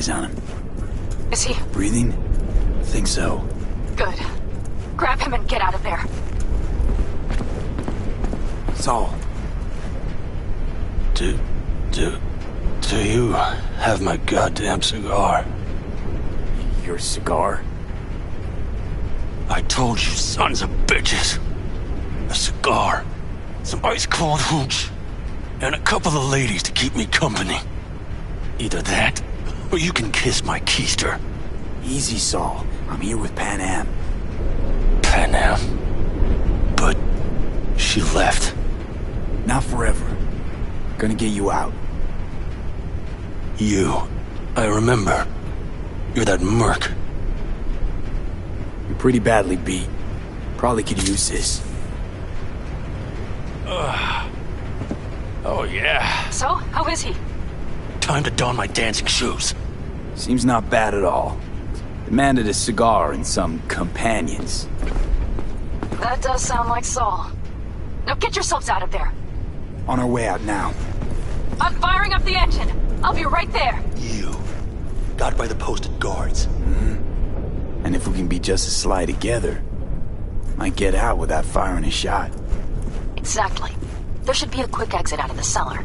eyes on him. Is he? Breathing? Think so. Good. Grab him and get out of there. Saul. Do you have my goddamn cigar? Your cigar? I told you, sons of bitches. A cigar, some ice-cold hooch, and a couple of ladies to keep me company. Either that, or you can kiss my keister. Easy, Saul. I'm here with Pan Am. Pan Am? But she left. Not forever. Gonna get you out. You. I remember. You're that merc. You're pretty badly beat. Probably could use this. Oh, yeah. So, how is he? Time to don my dancing shoes. Seems not bad at all. Demanded a cigar and some companions. That does sound like Saul. Now get yourselves out of there. On our way out now. I'm firing up the engine. I'll be right there. You. Got by the posted guards. Mm-hmm. And if we can be just as sly together, might get out without firing a shot. Exactly. There should be a quick exit out of the cellar.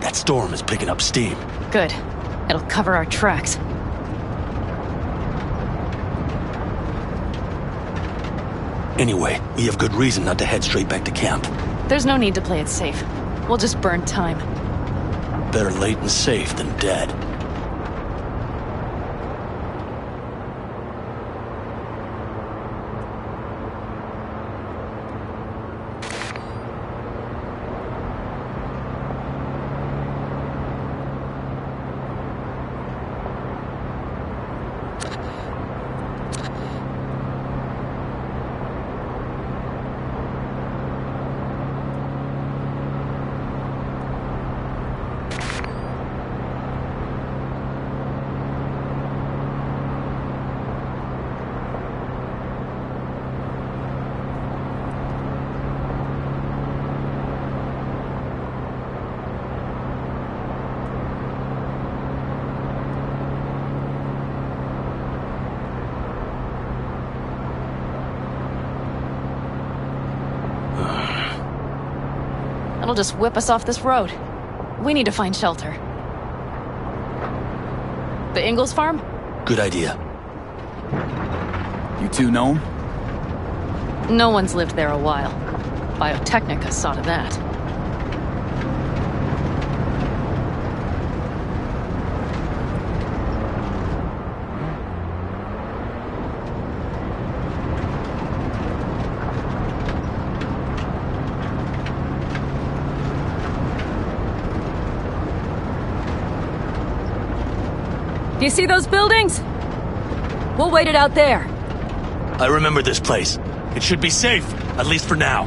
That storm is picking up steam. Good. It'll cover our tracks. Anyway, we have good reason not to head straight back to camp. There's no need to play it safe. We'll just burn time. Better late and safe than dead. It'll just whip us off this road. We need to find shelter. The Ingalls farm? Good idea. You two know him? No one's lived there a while. Biotechnica saw to that. Do you see those buildings? We'll wait it out there. I remember this place. It should be safe, at least for now.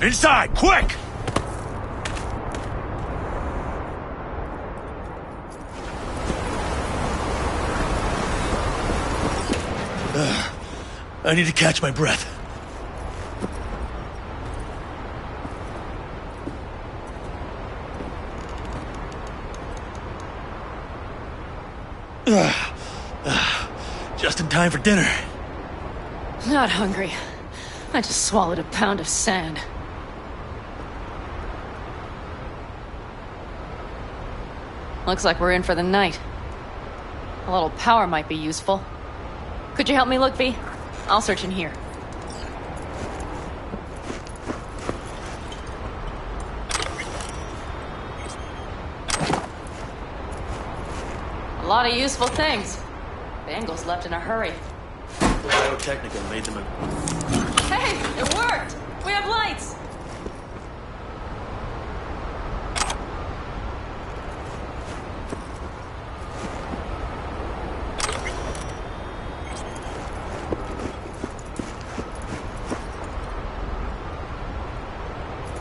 Inside, quick! I need to catch my breath. Just in time for dinner. Not hungry. I just swallowed a pound of sand. Looks like we're in for the night. A little power might be useful. Could you help me look, V? I'll search in here. A lot of useful things. The Ingalls left in a hurry. Biotechnica made them a... Hey, it worked! We have lights!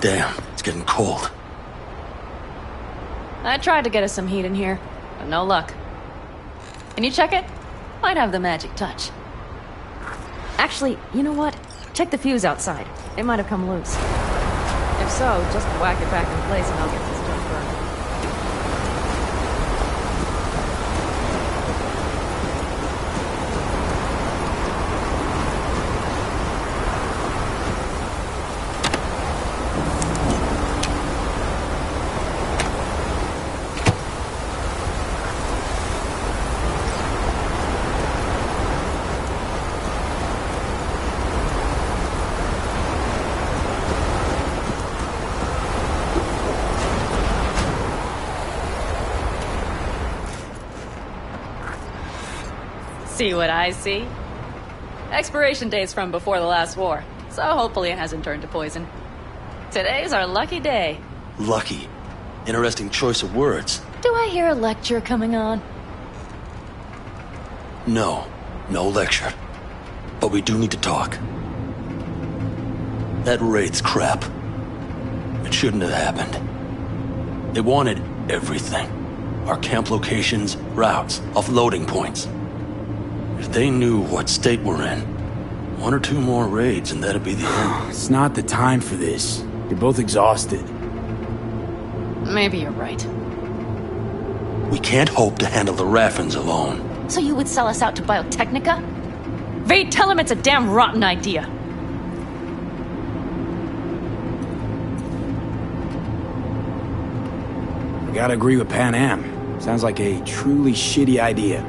Damn, it's getting cold. I tried to get us some heat in here, but no luck. Can you check it? Might have the magic touch. Actually, you know what? Check the fuse outside. It might have come loose. If so, just whack it back in place and I'll get this stuff burned. See what I see? Expiration date's from before the last war, so hopefully it hasn't turned to poison. Today's our lucky day. Lucky. Interesting choice of words. Do I hear a lecture coming on? No lecture. But we do need to talk. That Wraith's crap. It shouldn't have happened. They wanted everything. Our camp locations, routes, offloading points. If they knew what state we're in, one or two more raids and that'd be the end. It's not the time for this. You're both exhausted. Maybe you're right. We can't hope to handle the Raffens alone. So you would sell us out to Biotechnica? V, tell him it's a damn rotten idea. I gotta agree with Pan Am. Sounds like a truly shitty idea.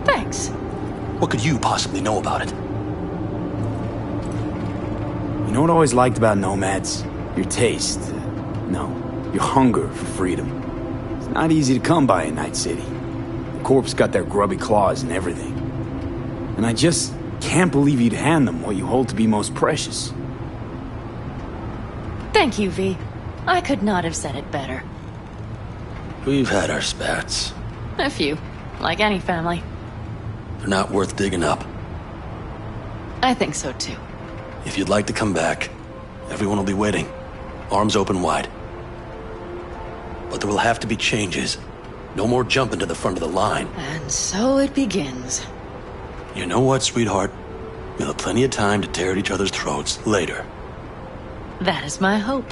Thanks. What could you possibly know about it? You know what I always liked about nomads? Your taste. No, your hunger for freedom. It's not easy to come by in Night City. The Corps got their grubby claws and everything. And I just can't believe you'd hand them what you hold to be most precious. Thank you, V. I could not have said it better. We've had our spats. A few, like any family. They're not worth digging up. I think so too. If you'd like to come back, everyone will be waiting. Arms open wide. But there will have to be changes. No more jumping to the front of the line. And so it begins. You know what, sweetheart? We'll have plenty of time to tear at each other's throats later. That is my hope.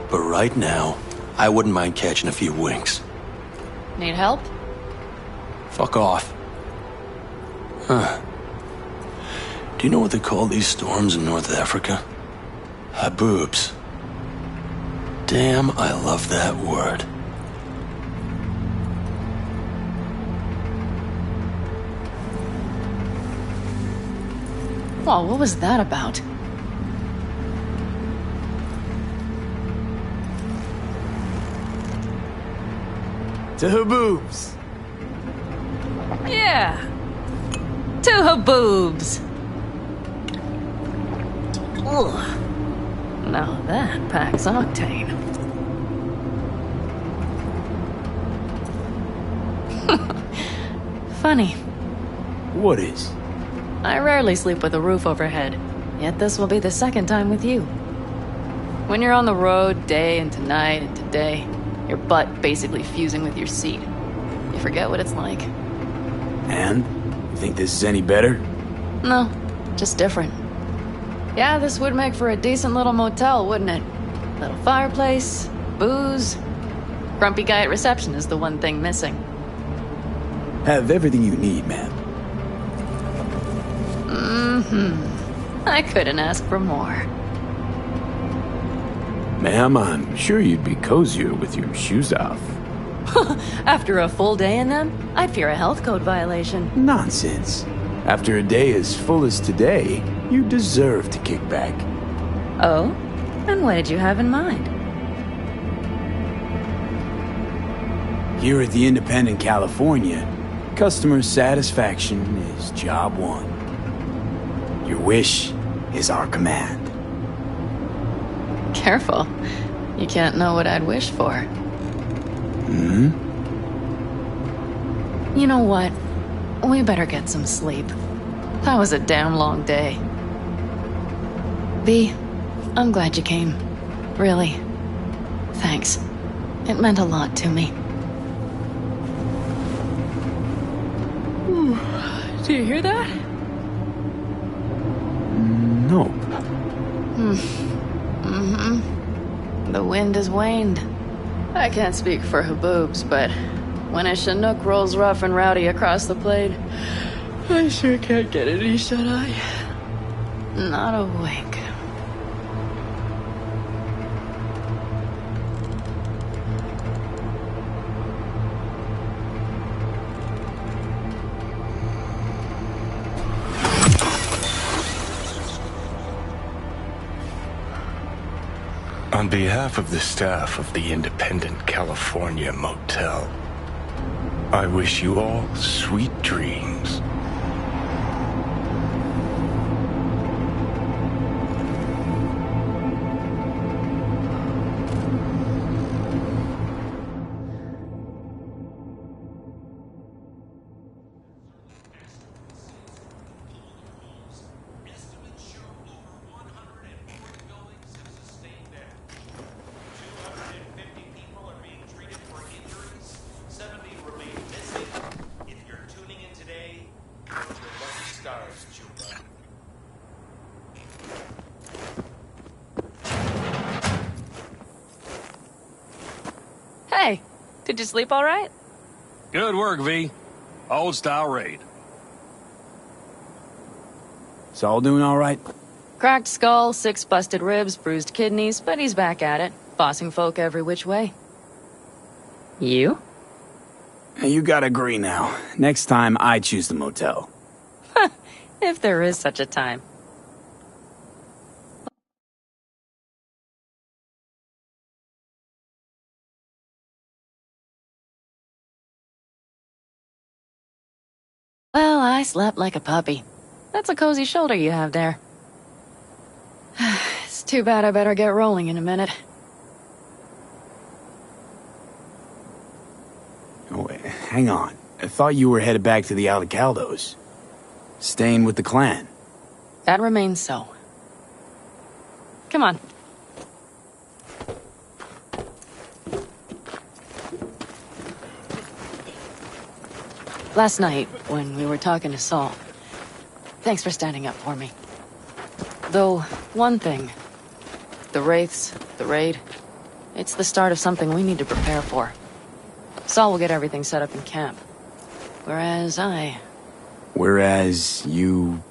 But right now, I wouldn't mind catching a few winks. Need help? Fuck off. Huh. Do you know what they call these storms in North Africa? Haboobs. Damn, I love that word. Well, what was that about? To Haboobs. Yeah. To Haboobs. Ugh. Now that packs octane. Funny. What is? I rarely sleep with a roof overhead, yet this will be the second time with you. When you're on the road day into night into day, your butt basically fusing with your seat, you forget what it's like. And? You think this is any better? No, just different. Yeah, this would make for a decent little motel, wouldn't it? Little fireplace, booze. Grumpy guy at reception is the one thing missing. Have everything you need, ma'am. I couldn't ask for more. Ma'am, I'm sure you'd be cozier with your shoes off. After a full day in them, I'd fear a health code violation. Nonsense. After a day as full as today, you deserve to kick back. Oh? And what did you have in mind? Here at the Independent California, customer satisfaction is job one. Your wish is our command. Careful. You can't know what I'd wish for. You know what? We better get some sleep. That was a damn long day. B, I'm glad you came. Really. Thanks. It meant a lot to me. Ooh, do you hear that? Nope. The wind has waned. I can't speak for Haboobs, but when a Chinook rolls rough and rowdy across the plain, I sure can't get any shut-eye. Not a wink. On behalf of the staff of the Independent California Motel, I wish you all sweet dreams. Did you sleep all right? Good work, V. Old style raid. Saul doing all right? Cracked skull, 6 busted ribs, bruised kidneys, but he's back at it, bossing folk every which way. You? Hey, you gotta agree now. Next time, I choose the motel. If there is such a time. Well, I slept like a puppy. That's a cozy shoulder you have there. It's too bad I better get rolling in a minute. Oh, wait, hang on. I thought you were headed back to the Aldecaldos. Staying with the clan. That remains so. Come on. Last night, when we were talking to Saul, thanks for standing up for me. Though, one thing. The Wraiths, the raid, it's the start of something we need to prepare for. Saul will get everything set up in camp. Whereas you...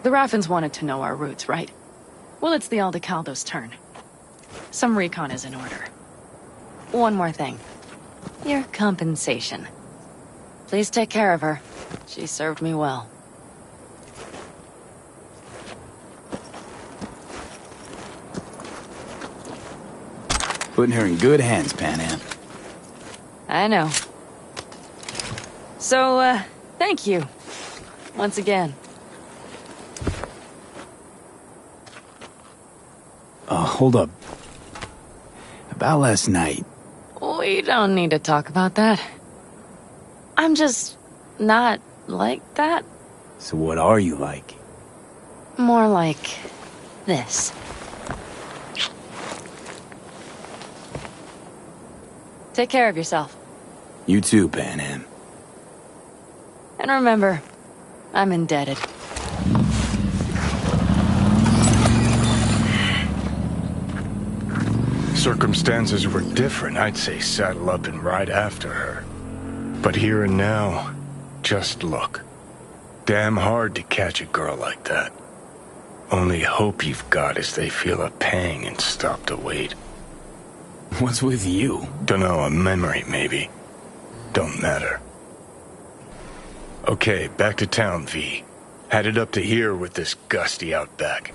The Raffins wanted to know our routes, right? Well, it's the Aldecaldos' turn. Some recon is in order. One more thing. Your compensation. Please take care of her. She served me well. Putting her in good hands, Panam. I know. So, thank you. Once again. Hold up. About last night. We don't need to talk about that. I'm just not like that. So what are you like? More like this. Take care of yourself. You too, Panam. And remember, I'm indebted. Circumstances were different, I'd say saddle up and ride after her. But here and now, just look. Damn hard to catch a girl like that. Only hope you've got is they feel a pang and stop to wait. What's with you? Dunno, a memory maybe. Don't matter. Okay, back to town, V. Headed up to here with this gusty outback.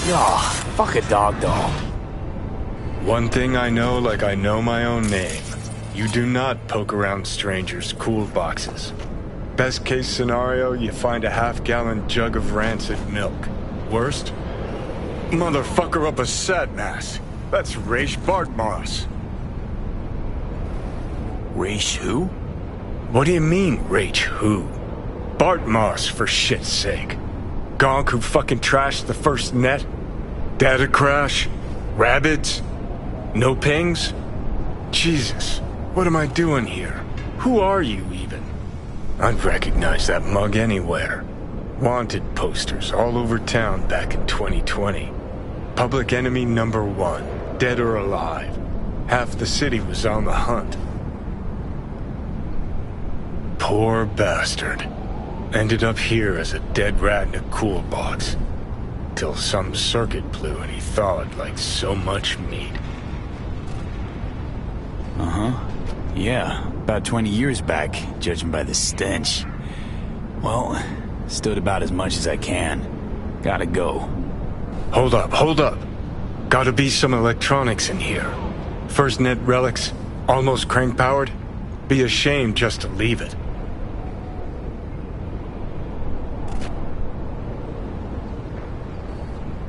Oh, fuck a dog doll. One thing I know like I know my own name. You do not poke around strangers' cool boxes. Best case scenario, you find a half-gallon jug of rancid milk. Worst? Motherfucker up a sat mask. That's Raish Bartmoss. Raish who? What do you mean, Raish who? Bartmoss, for shit's sake. Gonk who fucking trashed the first net? Data crash? Rabbits? No pings? Jesus, what am I doing here? Who are you, even? I'd recognize that mug anywhere. Wanted posters all over town back in 2020. Public enemy #1, dead or alive. Half the city was on the hunt. Poor bastard. Ended up here as a dead rat in a cool box. Till some circuit blew and he thawed like so much meat. Uh-huh. Yeah, about 20 years back, judging by the stench. Well, stood about as much as I can. Gotta go. Hold up. Gotta be some electronics in here. First net relics, almost crank-powered. Be a shame just to leave it.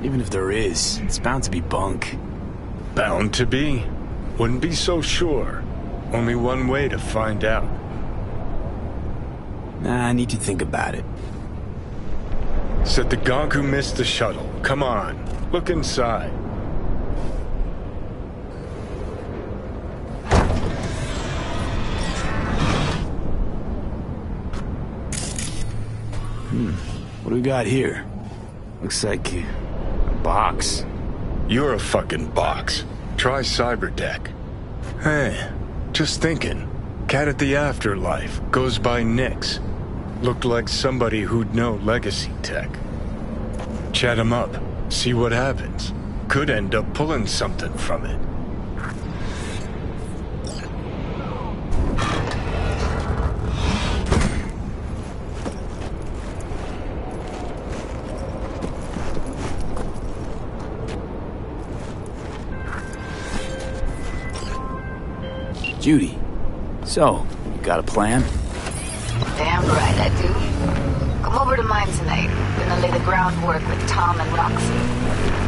Even if there is, it's bound to be bunk. Bound to be? Wouldn't be so sure. Only one way to find out. Nah, I need to think about it. Said the gonk who missed the shuttle. Come on, look inside. What do we got here? Looks like a box. You're a fucking box. Try Cyberdeck. Hey, just thinking. Cat at the Afterlife goes by Nix. Looked like somebody who'd know legacy tech. Chat him up, see what happens. Could end up pulling something from it. Judy, so, you got a plan? Damn right I do. Come over to mine tonight. Gonna lay the groundwork with Tom and Roxy.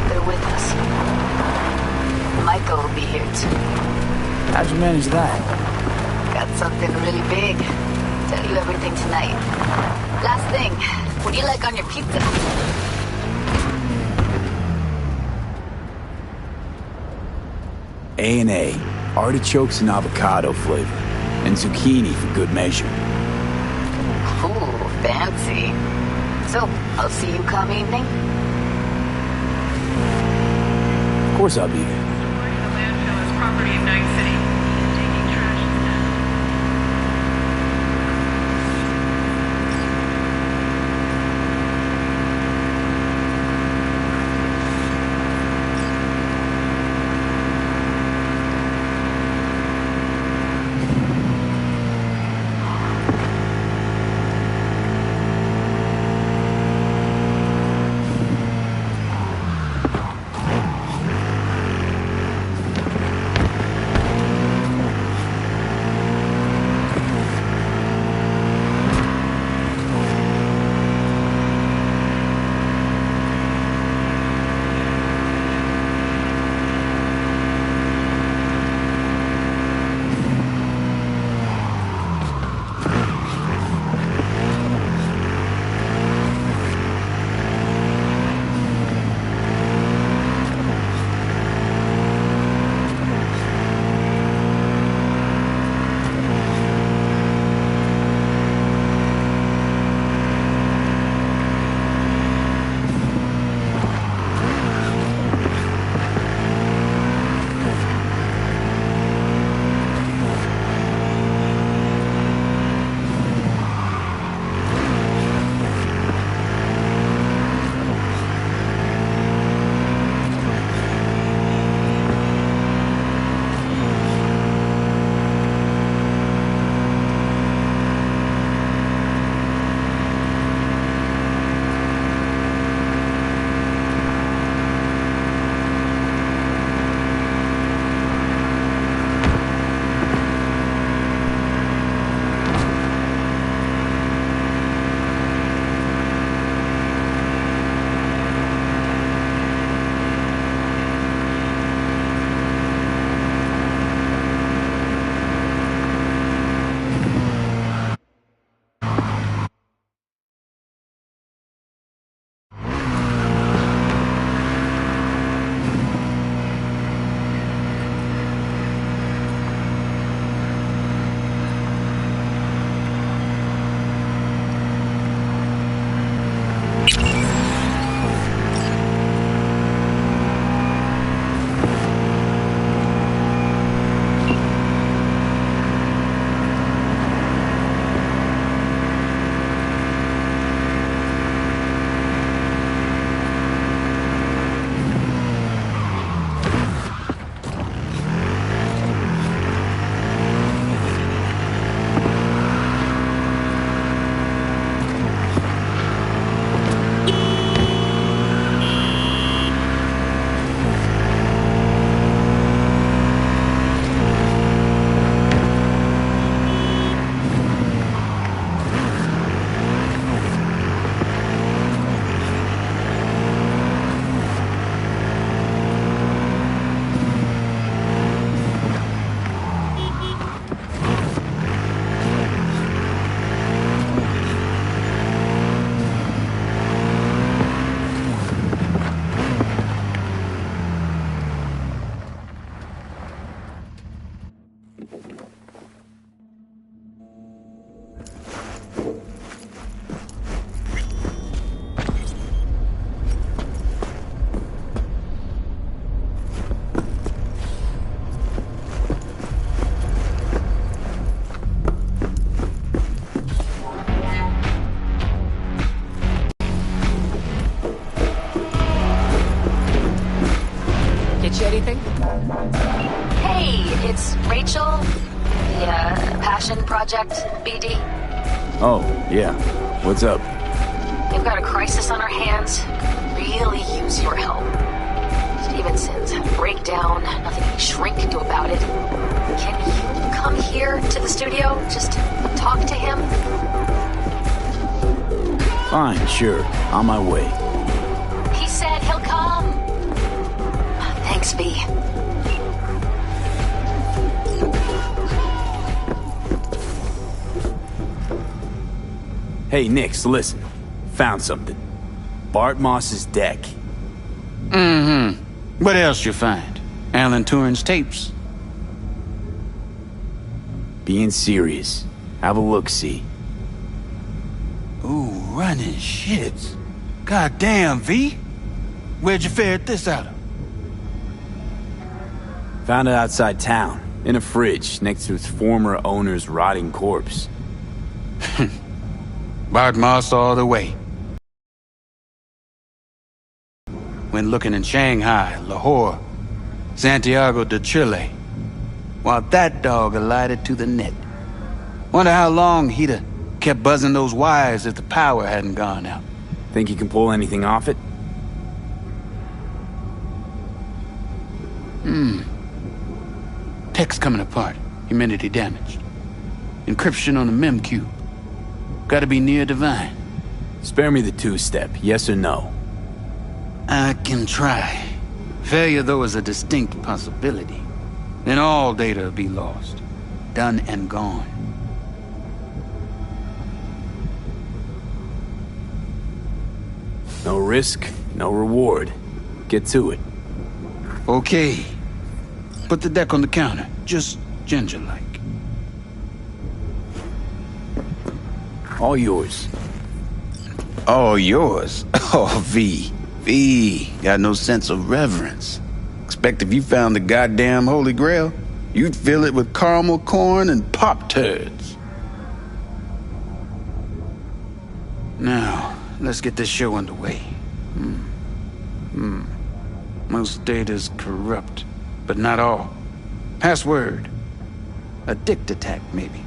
They're with us. Michael will be here too. How'd you manage that? Got something really big. Tell you everything tonight. Last thing, what do you like on your pizza? A&A, artichokes and avocado flavor, and zucchini for good measure. Ooh, fancy. So, I'll see you come evening? Of course I'll be there. Property of Night City. Taking trash Get you anything? Hey, it's Rachel. The Passion Project, BD. Oh, yeah. What's up? We've got a crisis on our hands. Really use your help. Stevenson's had a breakdown. Nothing any shrink can do about it. Can you come here to the studio? Just talk to him? Fine, sure. On my way. He said he'll come. Thanks, V. Hey, Nix, listen. Found something. Bart Moss's deck. Mm-hmm. What else you find? Alan Turing's tapes? Being serious. Have a look-see. Ooh, running shits. Goddamn, V. Where'd you ferret this out of? Found it outside town, in a fridge, next to its former owner's rotting corpse. Bart Moss all the way. When looking in Shanghai, Lahore, Santiago de Chile, while that dog alighted to the net. Wonder how long he'd have kept buzzing those wires if the power hadn't gone out. Think you can pull anything off it? Text coming apart. Humidity damaged. Encryption on the mem cube. Gotta be near divine. Spare me the two-step, yes or no? I can try. Failure, though, is a distinct possibility. Then all data will be lost. Done and gone. No risk, no reward. Get to it. Okay. Put the deck on the counter. Just ginger-like. All yours. All yours? Oh, V. V. Got no sense of reverence. Expect if you found the goddamn Holy Grail, you'd fill it with caramel corn and Pop-Turds. Now, let's get this show underway. Most data's corrupt, but not all. Password. A dict attack, maybe.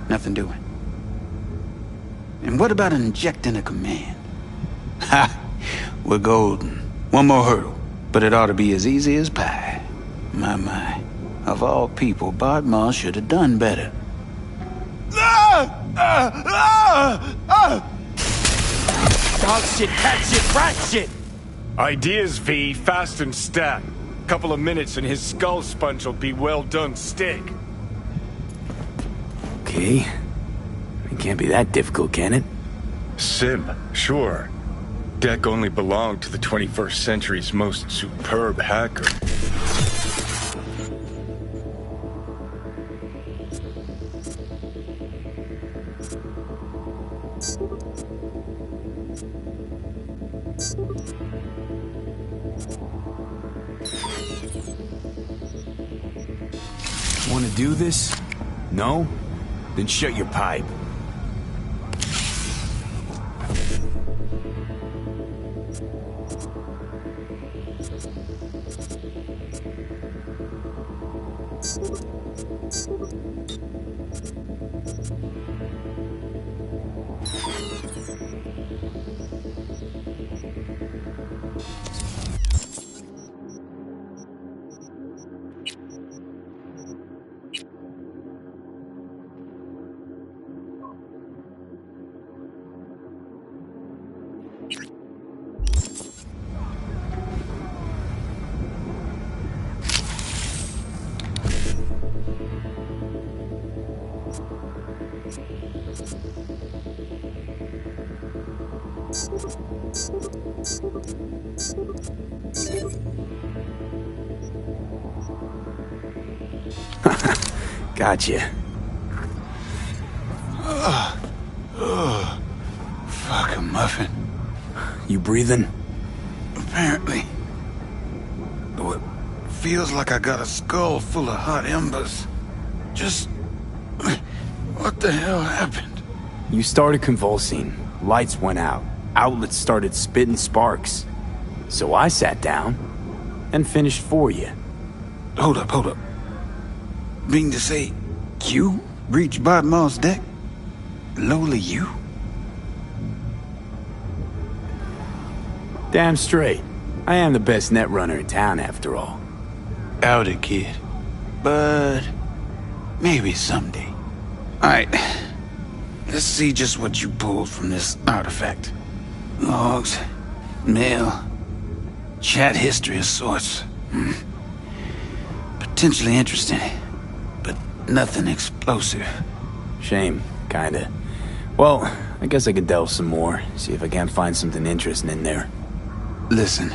Nothing doing. And what about injecting a command? Ha! We're golden. One more hurdle, but it ought to be as easy as pie. My. Of all people, Bart Moss should have done better. Dog shit, cat shit, rat shit! Ideas, V. Fast and stat. Couple of minutes and his skull sponge will be well done stick. Okay. It can't be that difficult, can it? Sim, sure. Deck only belonged to the 21st century's most superb hacker. Want to do this? No? Then shut your pipe. Gotcha. Fuck a muffin. You breathing? Apparently. Though it feels like I got a skull full of hot embers. Just... what the hell happened? You started convulsing. Lights went out. Outlets started spitting sparks. So I sat down and finished for you. Hold up. Mean to say, you reached Bodmar's deck? Lowly you? Damn straight. I am the best net runner in town, after all. Doubt it, kid. But maybe someday. Alright. Let's see just what you pulled from this artifact. Logs, mail, chat history of sorts. Potentially interesting, but nothing explosive. Shame, kinda. Well, I guess I could delve some more, see if I can't find something interesting in there. Listen,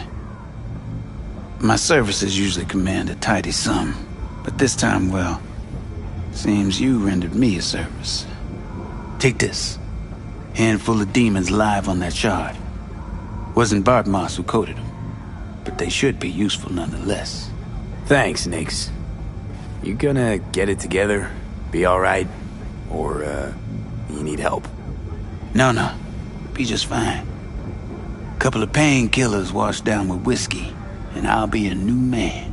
my services usually command a tidy sum, but this time, well, seems you rendered me a service. Take this. Handful of demons live on that shard. Wasn't Bartmoss who coded them, but they should be useful nonetheless. Thanks, Nix. You gonna get it together? Be alright? Or, you need help? No. Be just fine. Couple of painkillers washed down with whiskey, and I'll be a new man.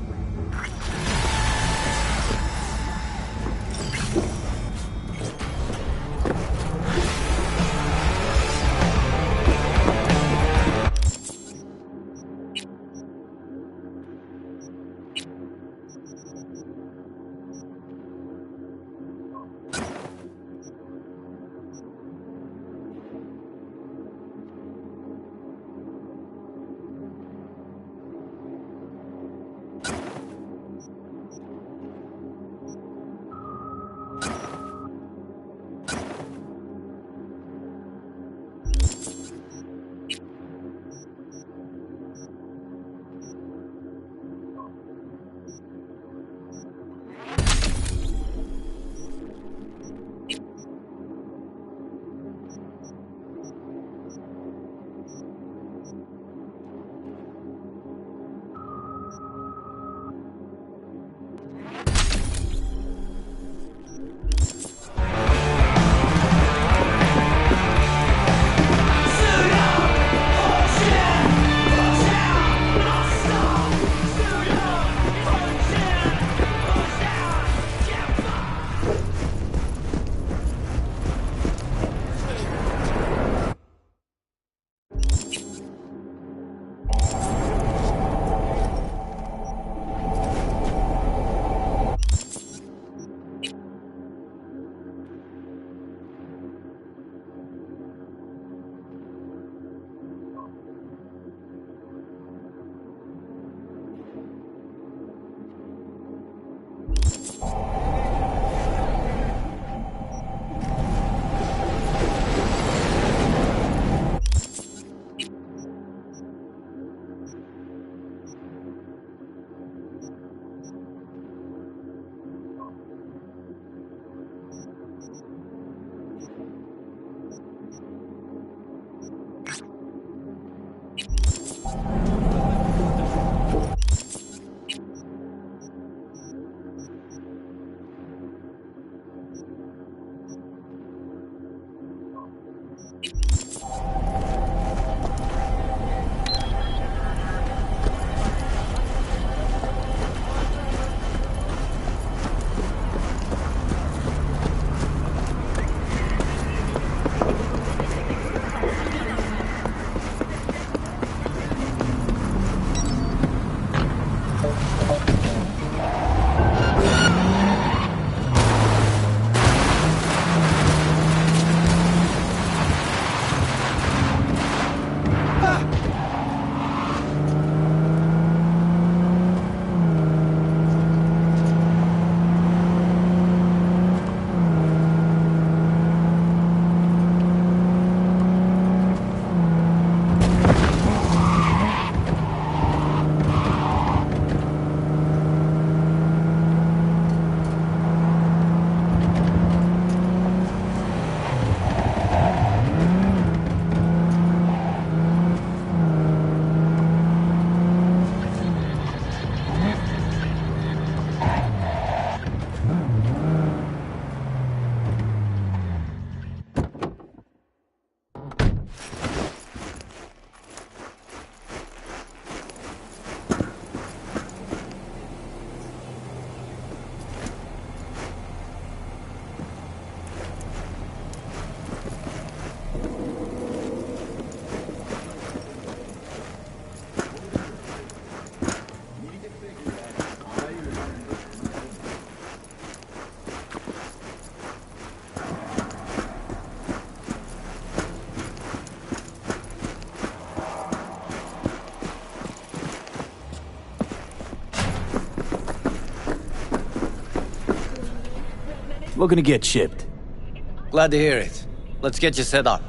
looking to get chipped. Glad to hear it. Let's get you set up.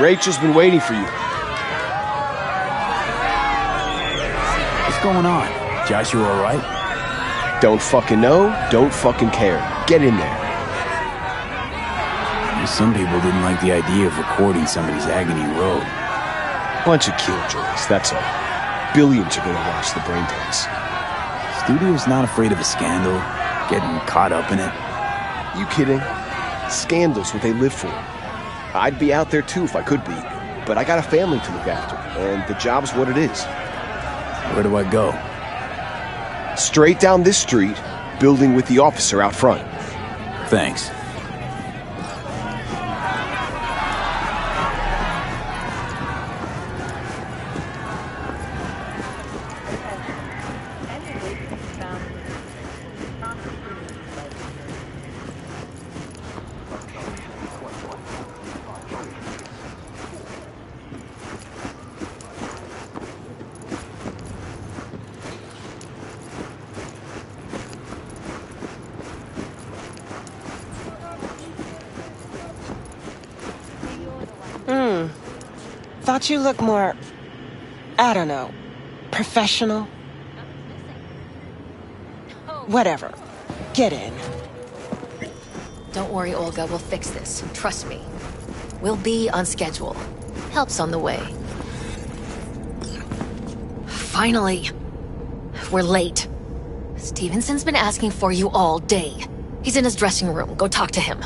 Rachel's been waiting for you. What's going on? Joshua all right? Don't fucking know, don't fucking care. Get in there. Some people didn't like the idea of recording somebody's agony road. Bunch of killjoys, that's all. Billions are gonna watch the brain dance. Studio's not afraid of a scandal, getting caught up in it. You kidding? Scandal's what they live for. I'd be out there too if I could be, but I got a family to look after, and the job's what it is. Where do I go? Straight down this street, building with the officer out front. Thanks. Thought you looked more, I don't know, professional? Whatever. Get in. Don't worry, Olga, we'll fix this. Trust me. We'll be on schedule. Help's on the way. Finally. We're late. Stevenson's been asking for you all day. He's in his dressing room. Go talk to him.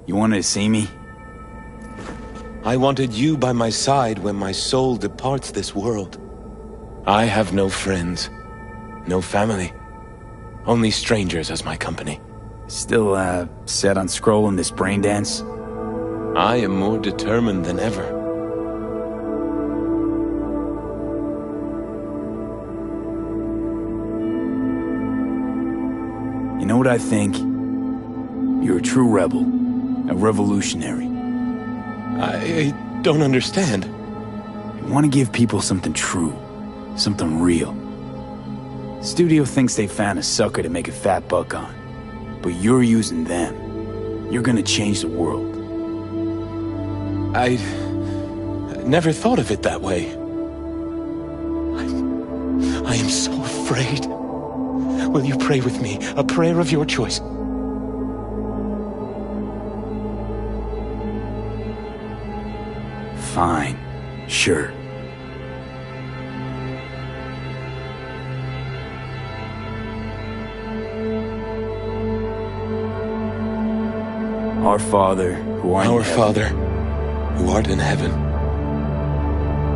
You wanted to see me? I wanted you by my side when my soul departs this world. I have no friends, no family, only strangers as my company. Still, set on scrolling this brain dance? I am more determined than ever. You know what I think? You're a true rebel. A revolutionary. I don't understand. You want to give people something true. Something real. Studio thinks they found a sucker to make a fat buck on. But you're using them. You're gonna change the world. I never thought of it that way. I am so afraid. Will you pray with me? A prayer of your choice. Fine. Sure. Our Father, who art in heaven. Father, who art in heaven.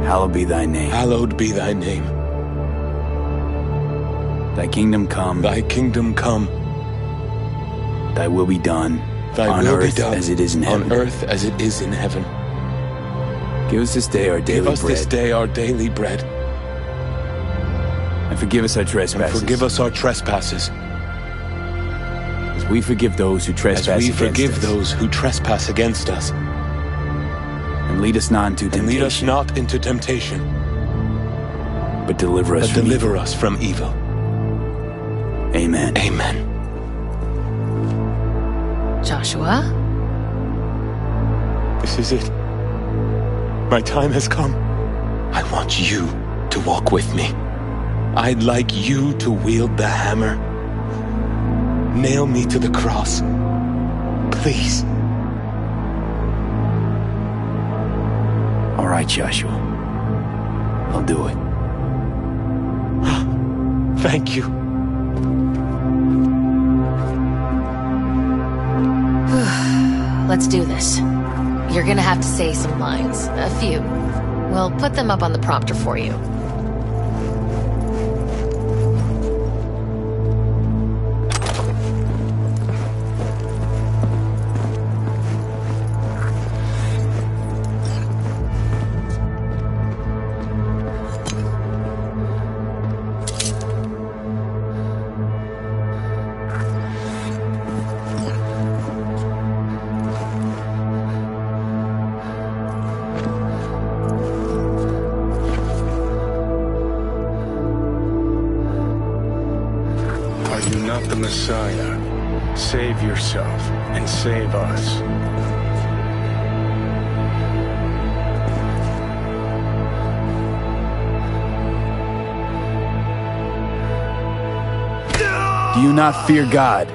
Hallowed be thy name. Hallowed be thy name. Thy kingdom come. Thy kingdom come. Thy will be done. Thy on will earth be done. as it is in heaven. On earth as it is in heaven. Give us this day our daily bread. Give us this day our daily bread. And forgive us our trespasses. And forgive us our trespasses. As we forgive those who trespass against us. As we forgive those who trespass against us. And lead us not into temptation. And lead us not into temptation. But deliver us from deliver us from evil. Amen. Amen. Joshua? This is it. My time has come. I want you to walk with me. I'd like you to wield the hammer. Nail me to the cross. Please. All right, Joshua. I'll do it. Thank you. Let's do this. You're gonna have to say some lines. A few. We'll put them up on the prompter for you. The Messiah. Save yourself and save us. Do you not fear God?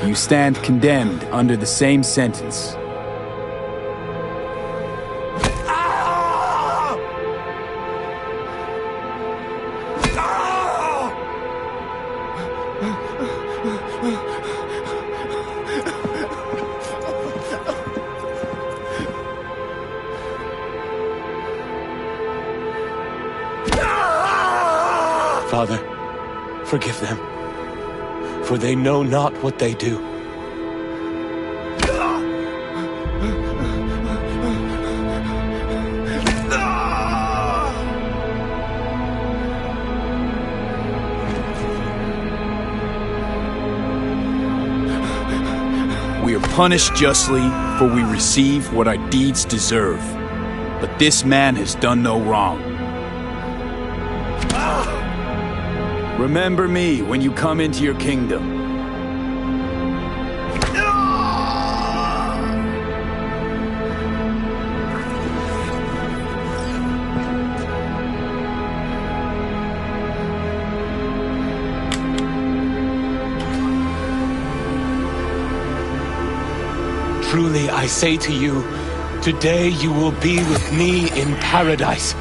You stand condemned under the same sentence. Father, forgive them, for they know not what they do. We are punished justly, for we receive what our deeds deserve. but this man has done no wrong. Remember me when you come into your kingdom. Truly, I say to you, today you will be with me in paradise.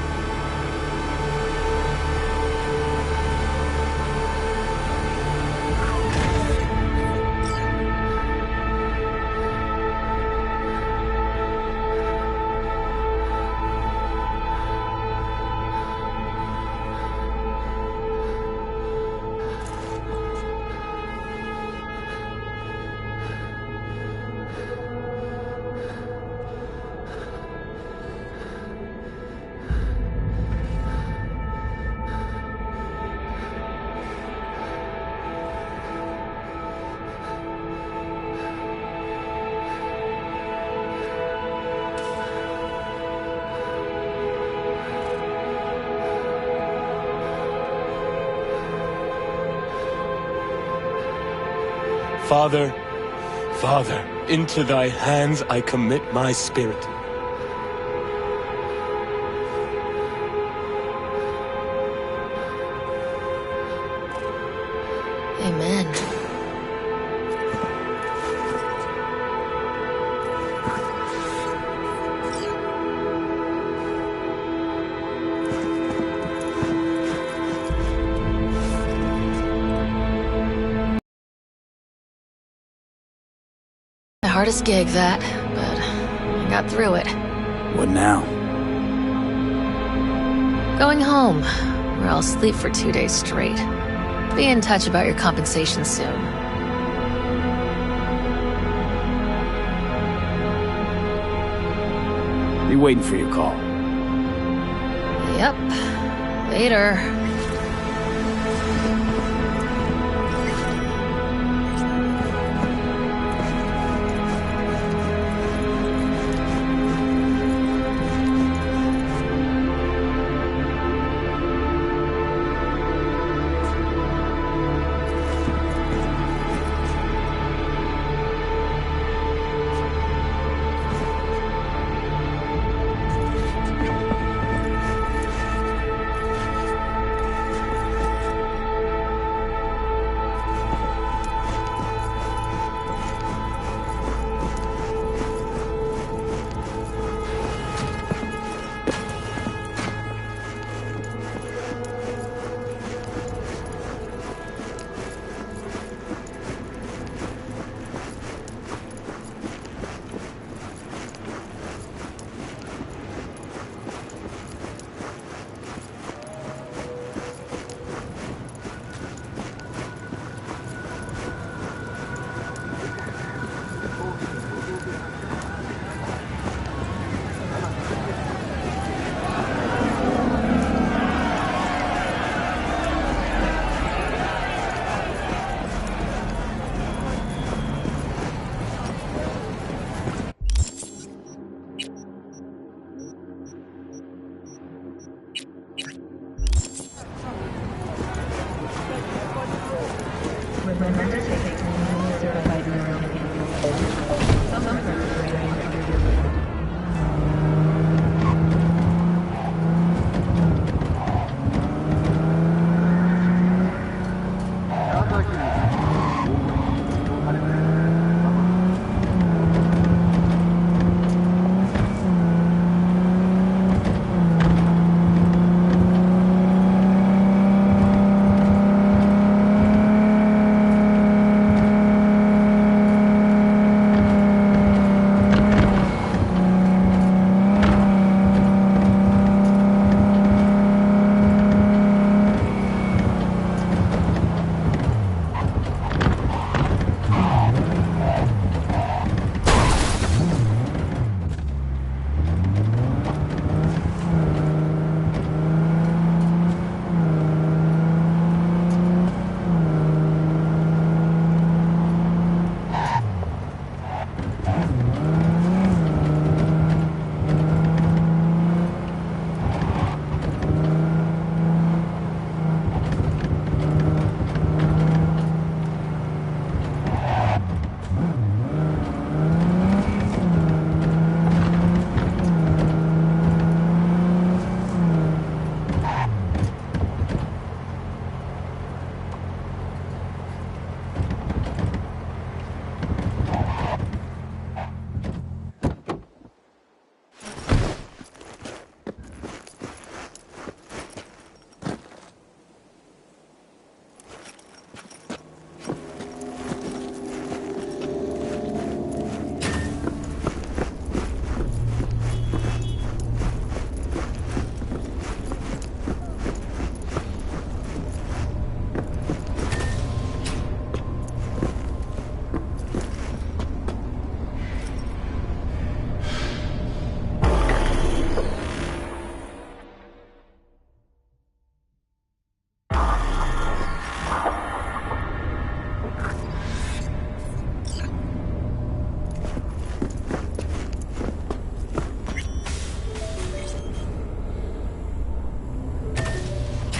Father, Father, into thy hands I commit my spirit. Amen. The hardest gig, that, but I got through it. What now? Going home, where I'll sleep for 2 days straight. Be in touch about your compensation soon. Be waiting for your call. Yep. Later.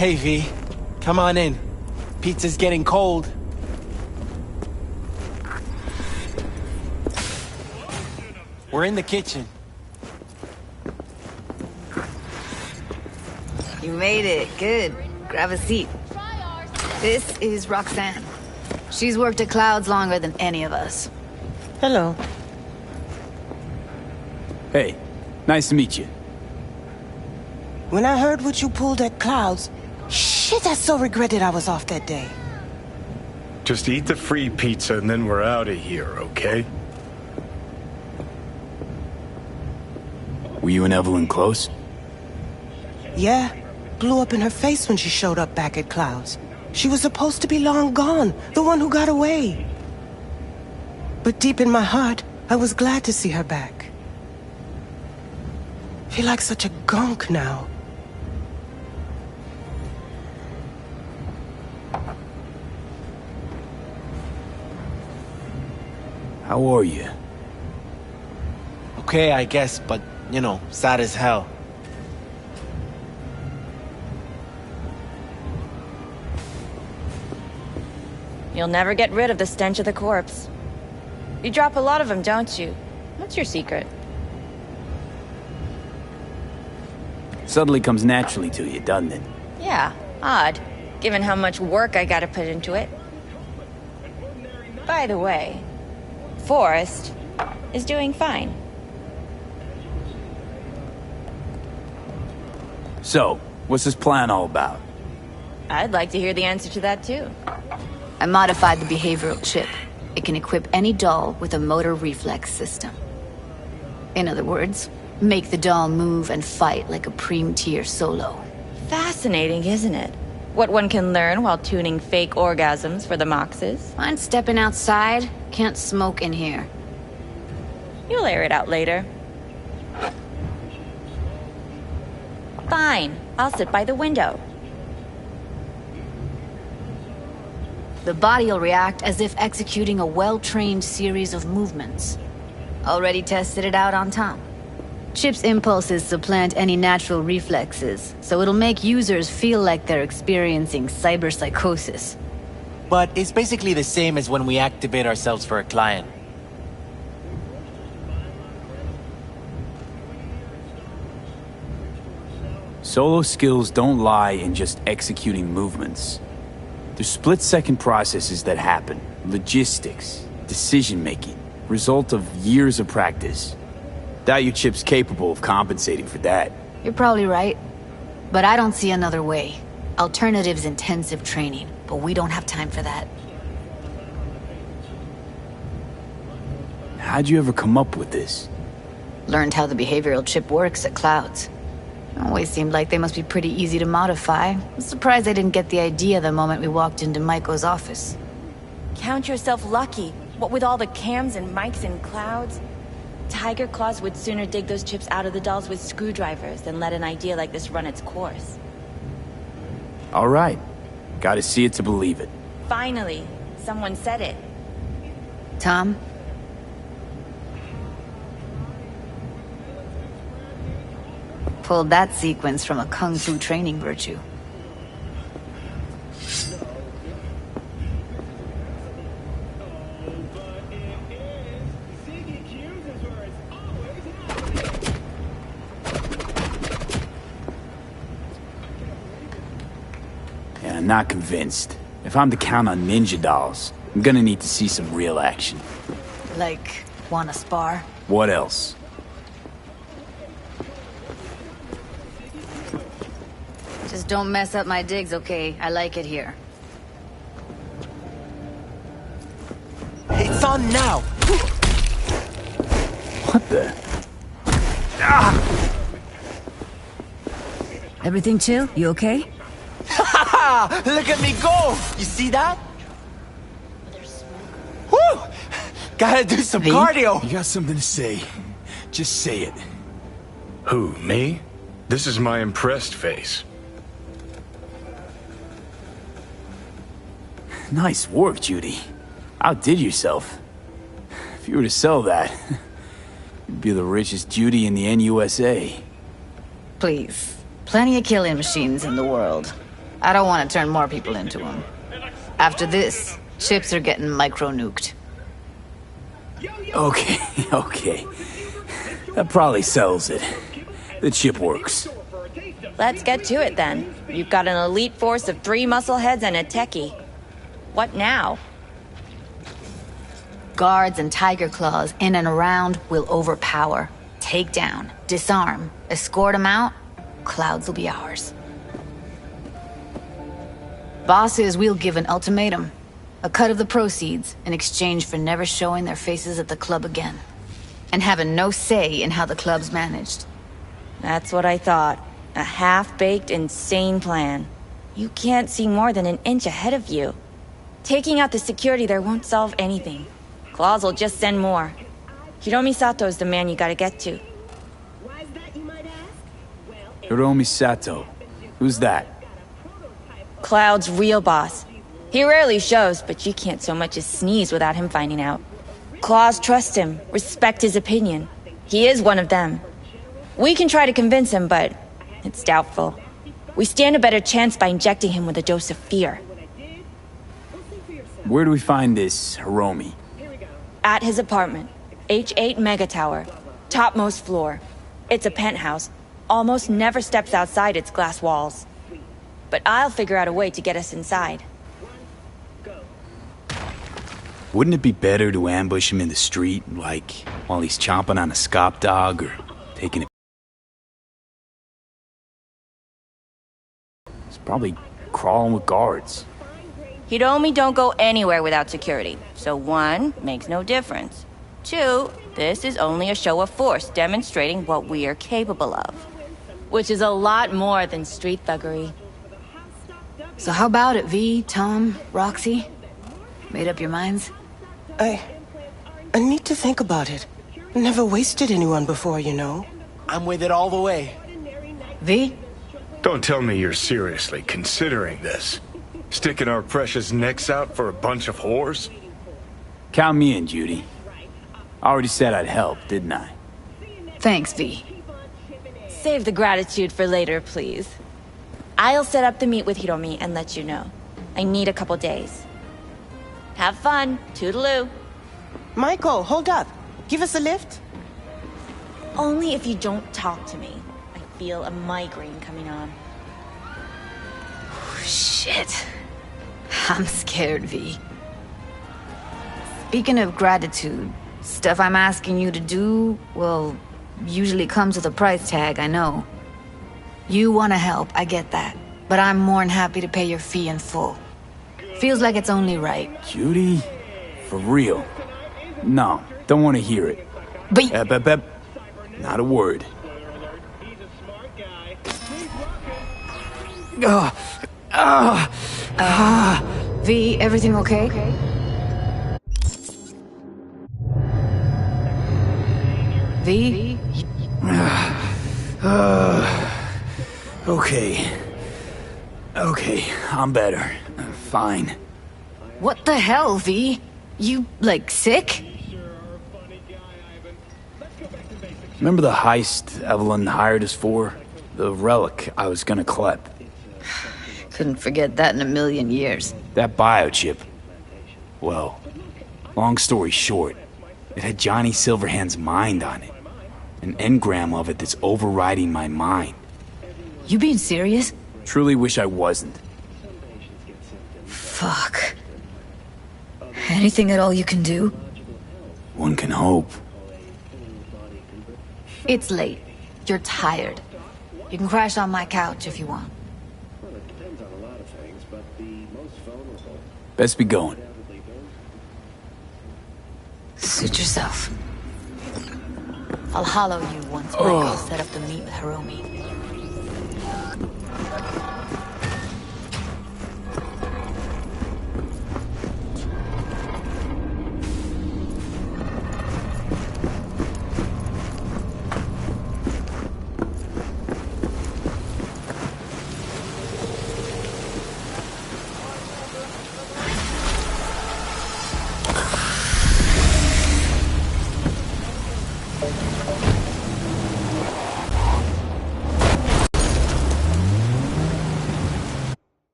Hey, V. Come on in. Pizza's getting cold. We're in the kitchen. You made it. Good. Grab a seat. This is Roxanne. She's worked at Clouds longer than any of us. Hello. Hey, nice to meet you. When I heard what you pulled at Clouds, shit, I so regretted I was off that day. Just eat the free pizza and then we're out of here, okay? Were you and Evelyn close? Yeah, blew up in her face when she showed up back at Clouds. She was supposed to be long gone, the one who got away. But deep in my heart, I was glad to see her back. Feel like such a gunk now. How are you? Okay, I guess, but, you know, sad as hell. You'll never get rid of the stench of the corpse. You drop a lot of them, don't you? What's your secret? Suddenly comes naturally to you, doesn't it? Yeah, odd, given how much work I gotta put into it. By the way, Forrest is doing fine. So, what's this plan all about? I'd like to hear the answer to that, too. I modified the behavioral chip. It can equip any doll with a motor reflex system. In other words, make the doll move and fight like a Preem-tier solo. Fascinating, isn't it? What one can learn while tuning fake orgasms for the Moxes. Mind stepping outside? Can't smoke in here. You'll air it out later. Fine, I'll sit by the window. The body'll react as if executing a well-trained series of movements. Already tested it out on Tom. Chip's impulses supplant any natural reflexes, so it'll make users feel like they're experiencing cyberpsychosis. But it's basically the same as when we activate ourselves for a client. Solo skills don't lie in just executing movements. There's split-second processes that happen. Logistics, decision-making, result of years of practice. Doubt your chip's capable of compensating for that. You're probably right. But I don't see another way. Alternative's intensive training, but we don't have time for that. How'd you ever come up with this? Learned how the behavioral chip works at Clouds. Always seemed like they must be pretty easy to modify. I'm surprised I didn't get the idea the moment we walked into Maiko's office. Count yourself lucky. What with all the cams and mics and Clouds? Tiger Claws would sooner dig those chips out of the dolls with screwdrivers than let an idea like this run its course. All right. Gotta see it to believe it. Finally, someone said it. Tom? Pulled that sequence from a kung fu training virtue. Yeah, I'm not convinced. If I'm to count on ninja dolls, I'm gonna need to see some real action. Like, wanna spar? What else? Just don't mess up my digs, okay? I like it here. It's on now! What the? Everything chill? You okay? Look at me go! You see that? Woo! Gotta do some cardio! You got something to say. Just say it. Who, me? This is my impressed face. Nice work, Judy. Outdid yourself. If you were to sell that, you'd be the richest Judy in the NUSA. Please. Plenty of killing machines in the world. I don't want to turn more people into them. After this, chips are getting micro-nuked. Okay, okay. That probably sells it. The chip works. Let's get to it then. You've got an elite force of 3 muscleheads and a techie. What now? Guards and tiger claws in and around will overpower, take down, disarm, escort them out. Clouds will be ours. Bosses, we'll give an ultimatum. A cut of the proceeds in exchange for never showing their faces at the club again. And having no say in how the club's managed. That's what I thought. A half-baked, insane plan. You can't see more than an inch ahead of you. Taking out the security there won't solve anything. Claws will just send more. Hiromi Sato's the man you gotta get to. Hiromi Sato. Who's that? Cloud's real boss. He rarely shows, but you can't so much as sneeze without him finding out. Claws trust him, respect his opinion. He is one of them. We can try to convince him, but it's doubtful. We stand a better chance by injecting him with a dose of fear. Where do we find this Hiromi? At his apartment. H8 Mega Tower. Topmost floor. It's a penthouse. Almost never steps outside its glass walls. But I'll figure out a way to get us inside. Wouldn't it be better to ambush him in the street, like while he's chomping on a scop dog or taking a... He's probably crawling with guards. Hiromi don't go anywhere without security. So 1, makes no difference. 2, this is only a show of force demonstrating what we are capable of. Which is a lot more than street thuggery. So how about it, V, Tom, Roxy? Made up your minds? I need to think about it. Never wasted anyone before, you know. I'm with it all the way. V? Don't tell me you're seriously considering this. Sticking our precious necks out for a bunch of whores? Count me in, Judy. I already said I'd help, didn't I? Thanks, V. Save the gratitude for later, please. I'll set up the meet with Hiromi and let you know. I need a couple days. Have fun. Toodaloo. Michael, hold up. Give us a lift? Only if you don't talk to me. I feel a migraine coming on. Shit. I'm scared, V. Speaking of gratitude, stuff I'm asking you to do, well, usually comes with a price tag, I know. You want to help, I get that. But I'm more than happy to pay your fee in full. Feels like it's only right. Judy? For real? No, don't want to hear it. But... Not a word. V, everything okay? V? Okay, I'm better. Fine. What the hell, V? You, like, sick? Remember the heist Evelyn hired us for? The relic I was gonna collect. Couldn't forget that in a million years. That biochip. Well, long story short, it had Johnny Silverhand's mind on it. An engram of it that's overriding my mind. You being serious? Truly wish I wasn't. Fuck. Anything at all you can do? One can hope. It's late. You're tired. You can crash on my couch if you want. Best be going. Suit yourself. I'll hollow you once Michael set up the meet with Hiromi.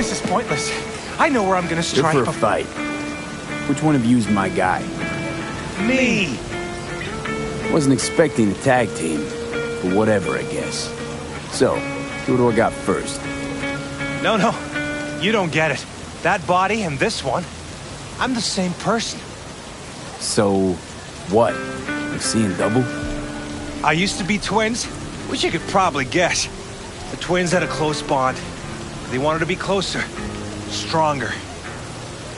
This is pointless. I know where I'm gonna Good strike. for a fight. Which one of you's my guy? Me! Wasn't expecting a tag team, but whatever, I guess. So, who do I got first? No, you don't get it. That body and this one, I'm the same person. So, what? Like seeing double? I used to be twins, which you could probably guess. The twins had a close bond. They wanted to be closer, stronger.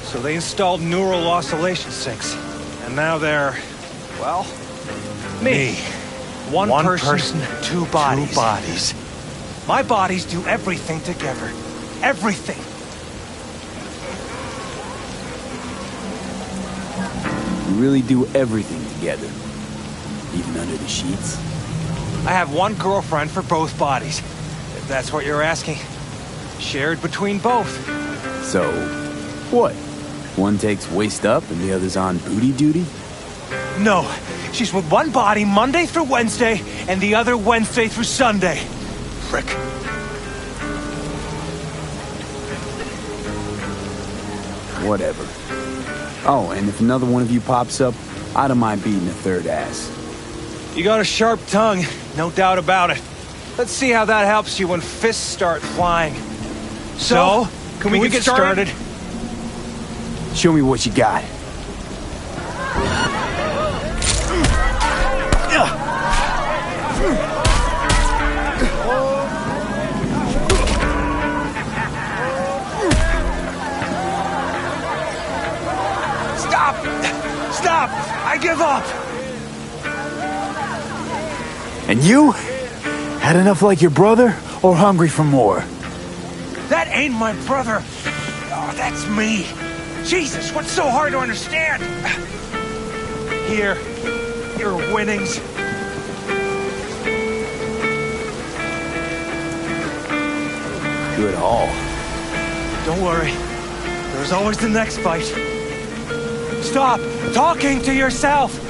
So they installed neural oscillation sinks. And now they're, well, me. One person, two bodies. Two bodies. My bodies do everything together. Everything. We really do everything together. Even under the sheets? I have one girlfriend for both bodies, if that's what you're asking. Shared between both. So, what? One takes waist up and the other's on booty duty? No, she's with one body Monday through Wednesday, and the other Wednesday through Sunday. Frick. Whatever. Oh, and if another one of you pops up, I don't mind beating a third ass. You got a sharp tongue, no doubt about it. Let's see how that helps you when fists start flying. So, can we get started? Show me what you got. Stop! I give up! And you? Had enough like your brother, or hungry for more? That ain't my brother. Oh, that's me. Jesus, what's so hard to understand? Here, your winnings. Good haul. Don't worry. There's always the next fight. Stop talking to yourself!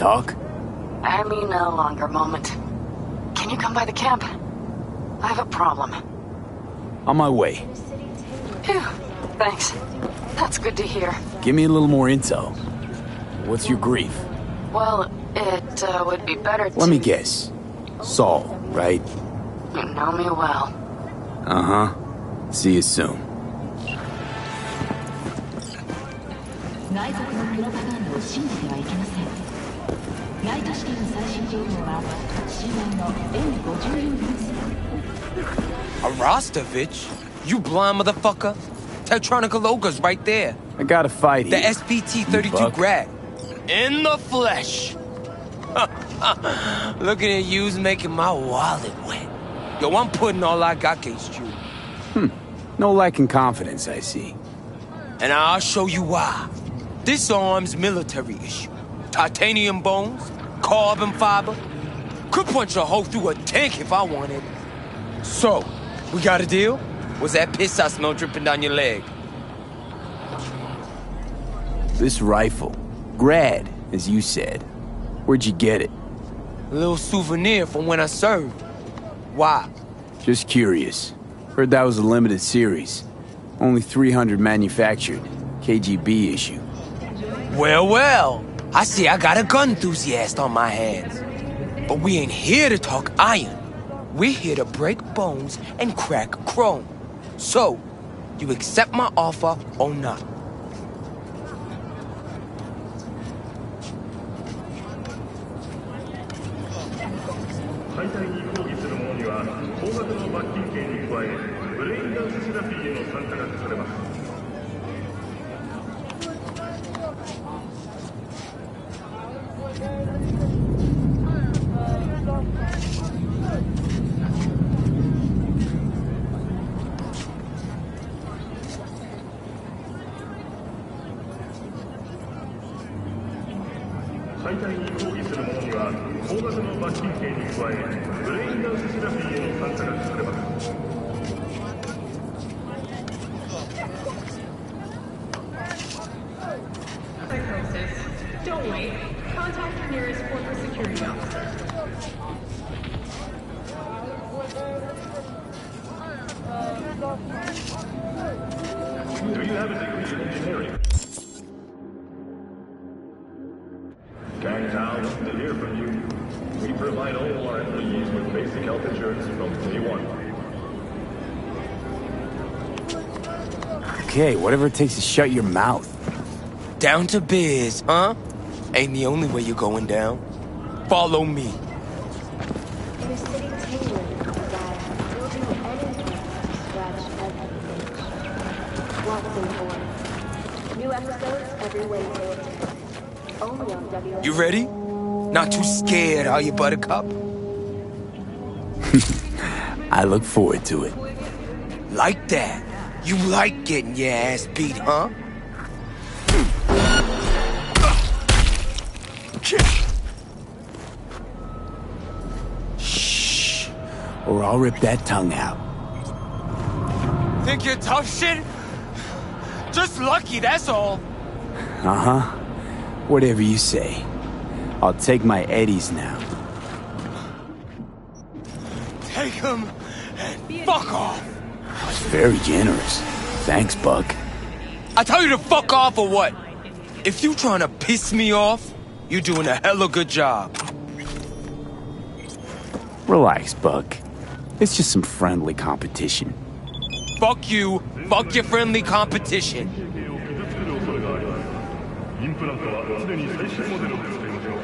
talk? I mean a longer moment. Can you come by the camp? I have a problem. On my way. Phew, thanks. That's good to hear. Give me a little more intel. What's your grief? Well, it would be better to... Let me guess. Saul, right? You know me well. Uh-huh. See you soon. 外国のプロパガンダを信じてはいけません。ナイトシティの最新情報は新聞の N54 ニュース。 Arostovich? You blind motherfucker? Tektronica Loca's right there. I gotta fight The here. SPT-32 Grag. In the flesh. Looking at you's making my wallet wet. Yo, I'm putting all I got against you. No lack in confidence, I see. And I'll show you why. This arm's military issue. Titanium bones, carbon fiber. Could punch a hole through a tank if I wanted. So, we got a deal? Was that piss I smell dripping down your leg? This rifle. Grad, as you said. Where'd you get it? A little souvenir from when I served. Why? Just curious. Heard that was a limited series. Only 300 manufactured. KGB issue. Well, well. I see I got a gun enthusiast on my hands. But we ain't here to talk iron. We're here to break bones and crack chrome. So, you accept my offer or not? Don't wait. Contact your nearest corporate security officer. Do you have a degree in engineering? Gangtown wants to hear from you. We provide all our employees with basic health insurance from day one. Okay, whatever it takes to shut your mouth. Down to biz, huh? Ain't the only way you're going down. Follow me. You ready? Not too scared, are you, Buttercup? I look forward to it. Like that. You like getting your ass beat, huh? Shh. Or I'll rip that tongue out. Think you're tough shit? Just lucky, that's all. Uh-huh. Whatever you say. I'll take my eddies now. Take him and fuck off. That's very generous. Thanks, Buck. I tell you to fuck off or what? If you trying to piss me off, you're doing a hella good job. Relax, Buck. It's just some friendly competition. Fuck you. Fuck your friendly competition. インプラントは常に最新モデルを使いましょう。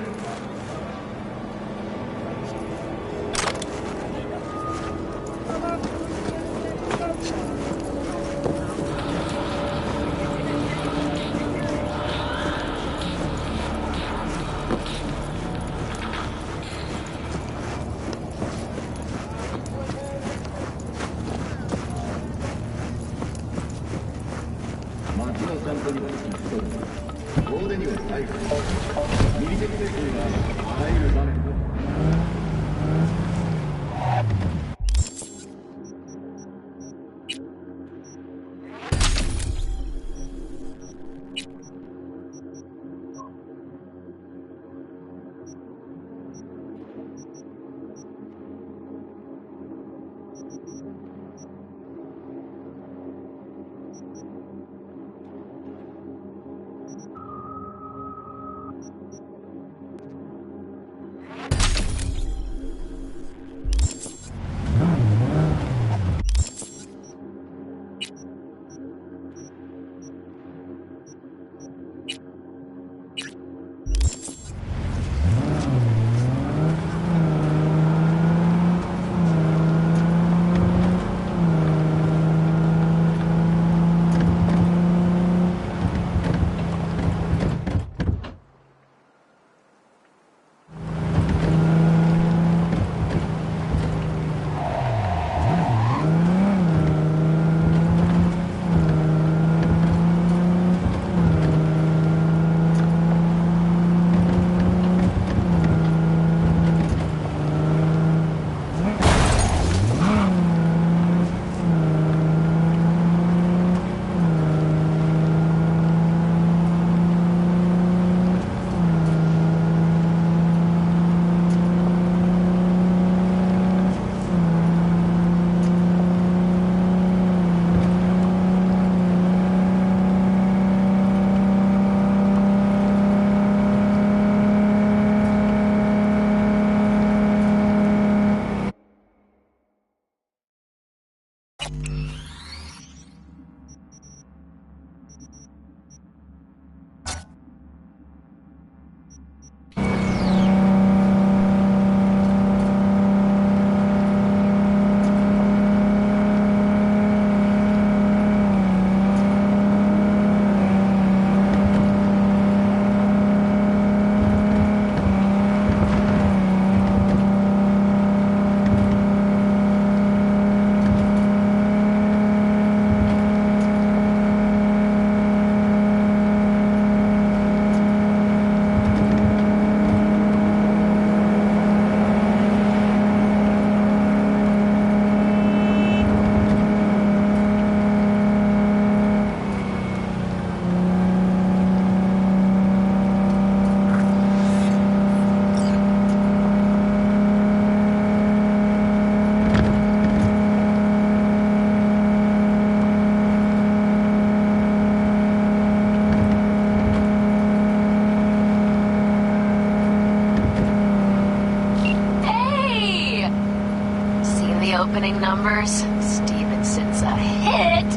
the opening numbers. Stevenson's a hit.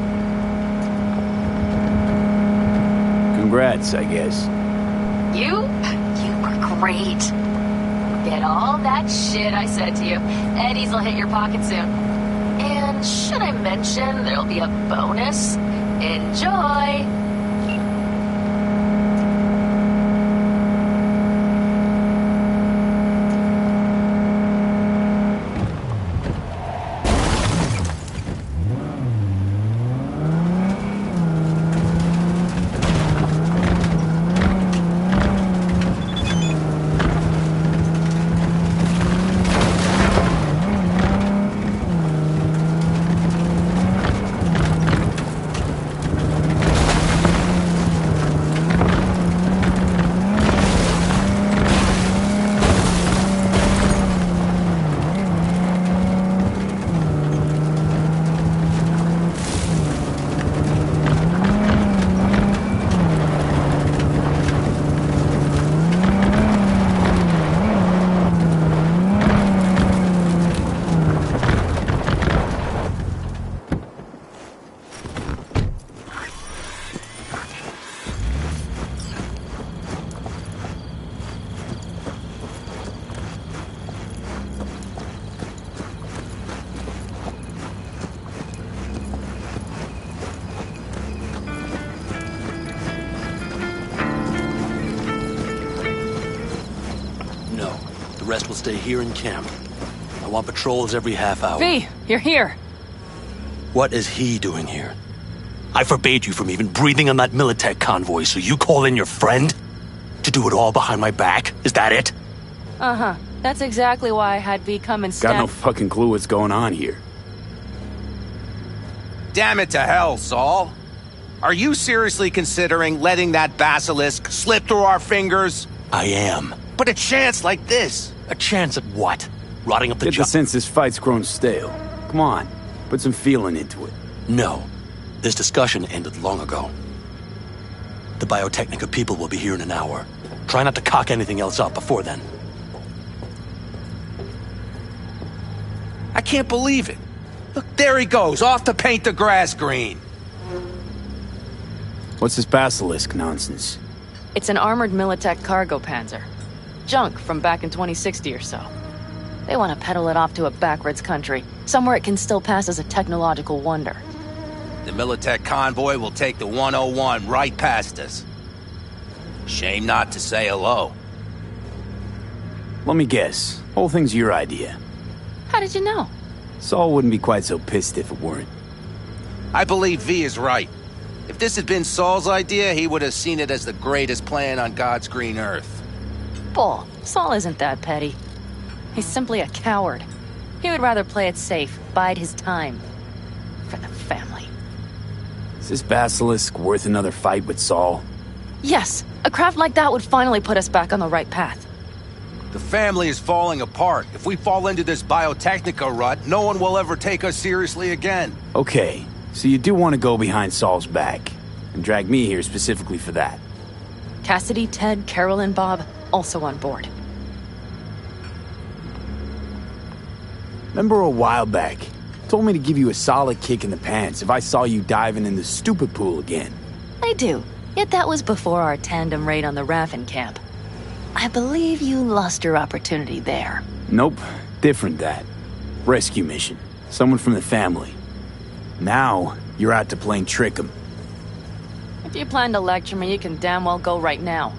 Congrats, I guess. You were great. Get all that shit I said to you. Eddie's will hit your pocket soon. And should I mention there'll be a bonus? Enjoy! The rest will stay here in camp. I want patrols every half hour. V, you're here. What is he doing here? I forbade you from even breathing on that Militech convoy, so you call in your friend? To do it all behind my back? Is that it? Uh-huh. That's exactly why I had V come and Got no fucking clue what's going on here. Damn it to hell, Saul. Are you seriously considering letting that basilisk slip through our fingers? I am. But a chance like this? A chance at what? Rotting up the Get the sense this fight's grown stale. Come on, put some feeling into it. No. This discussion ended long ago. The Biotechnica people will be here in an hour. Try not to cock anything else up before then. I can't believe it. Look, there he goes, off to paint the grass green. What's this basilisk nonsense? It's an armored Militech cargo panzer. Junk from back in 2060 or so. They want to peddle it off to a backwards country, somewhere it can still pass as a technological wonder. The Militech convoy will take the 101 right past us. Shame not to say hello. Let me guess. Whole thing's your idea. How did you know? Saul wouldn't be quite so pissed if it weren't. I believe V is right. If this had been Saul's idea, he would have seen it as the greatest plan on God's green earth. Bull. Saul isn't that petty. He's simply a coward. He would rather play it safe, bide his time. For the family. Is this basilisk worth another fight with Saul? Yes, a craft like that would finally put us back on the right path. The family is falling apart. If we fall into this Biotechnica rut, no one will ever take us seriously again. Okay, so you do want to go behind Saul's back, and drag me here specifically for that. Cassidy, Ted, Carol, and Bob, also on board. Remember a while back, told me to give you a solid kick in the pants if I saw you diving in the stupid pool again. I do, yet that was before our tandem raid on the Raffin camp. I believe you lost your opportunity there. Nope, different that. Rescue mission. Someone from the family. Now, you're out to plain trick 'em. If you plan to lecture me, you can damn well go right now.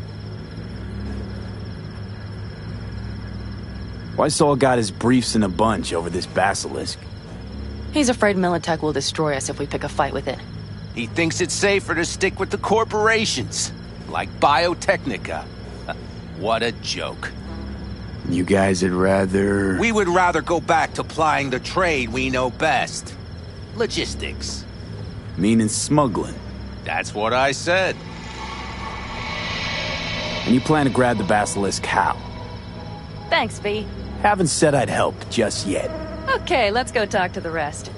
Why Saul got his briefs in a bunch over this basilisk? He's afraid Militech will destroy us if we pick a fight with it. He thinks it's safer to stick with the corporations, like Biotechnica. What a joke. You guys would rather... We would rather go back to plying the trade we know best. Logistics. Meaning smuggling. That's what I said. And you plan to grab the basilisk how? Thanks, V. Haven't said I'd help just yet. Okay, let's go talk to the rest.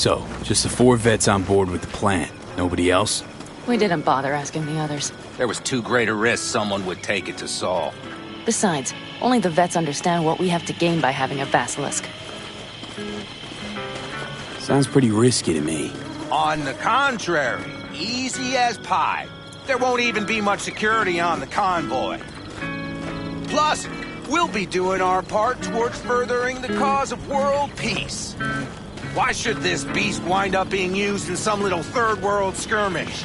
So, just the 4 vets on board with the plan. Nobody else? We didn't bother asking the others. There was too great a risk someone would take it to Saul. Besides, only the vets understand what we have to gain by having a basilisk. Sounds pretty risky to me. On the contrary, easy as pie. There won't even be much security on the convoy. Plus, we'll be doing our part towards furthering the cause of world peace. Why should this beast wind up being used in some little third world skirmish?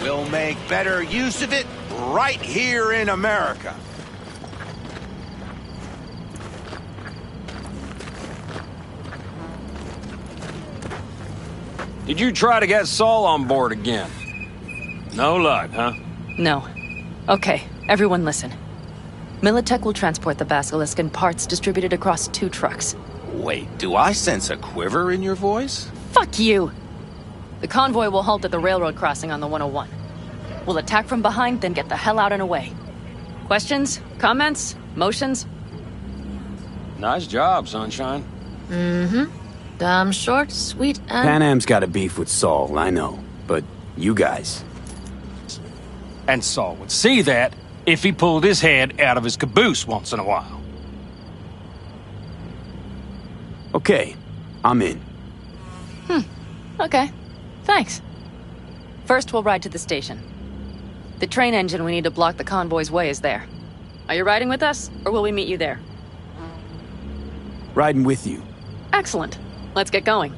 We'll make better use of it right here in America. Did you try to get Saul on board again? No luck, huh? No. Okay, everyone listen. Militech will transport the basilisk in parts distributed across 2 trucks. Wait, do I sense a quiver in your voice? Fuck you! The convoy will halt at the railroad crossing on the 101. We'll attack from behind, then get the hell out and away. Questions? Comments? Motions? Nice job, Sunshine. Mm-hmm. Dumb, short, sweet, and... Pan Am's got a beef with Saul, I know. But you guys... And Saul would see that if he pulled his head out of his caboose once in a while. Okay, I'm in. Okay. Thanks. First, we'll ride to the station. The train engine we need to block the convoy's way is there. Are you riding with us, or will we meet you there? Riding with you. Excellent. Let's get going.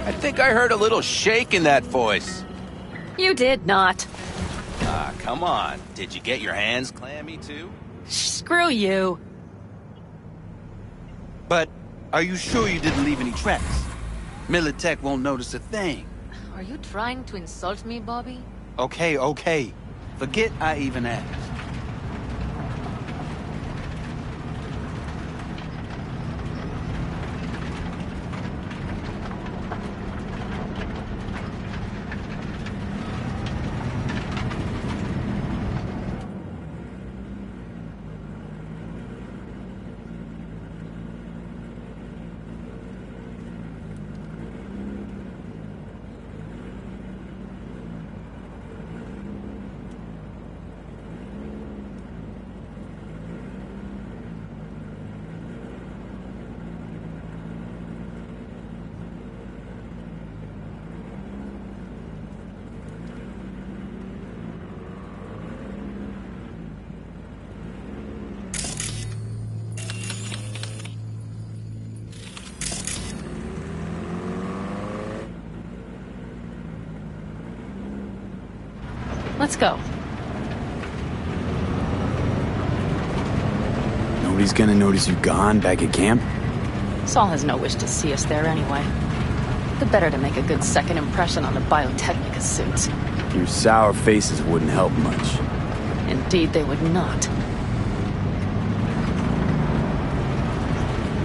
I think I heard a little shake in that voice. You did not. Ah, come on. Did you get your hands clammy too? Screw you. But are you sure you didn't leave any tracks? Militech won't notice a thing. Are you trying to insult me, Bobby? Okay. Forget I even asked. Let's go. Nobody's gonna notice you gone back at camp? Saul has no wish to see us there anyway. The better to make a good second impression on the Biotechnica suits. Your sour faces wouldn't help much. Indeed, they would not.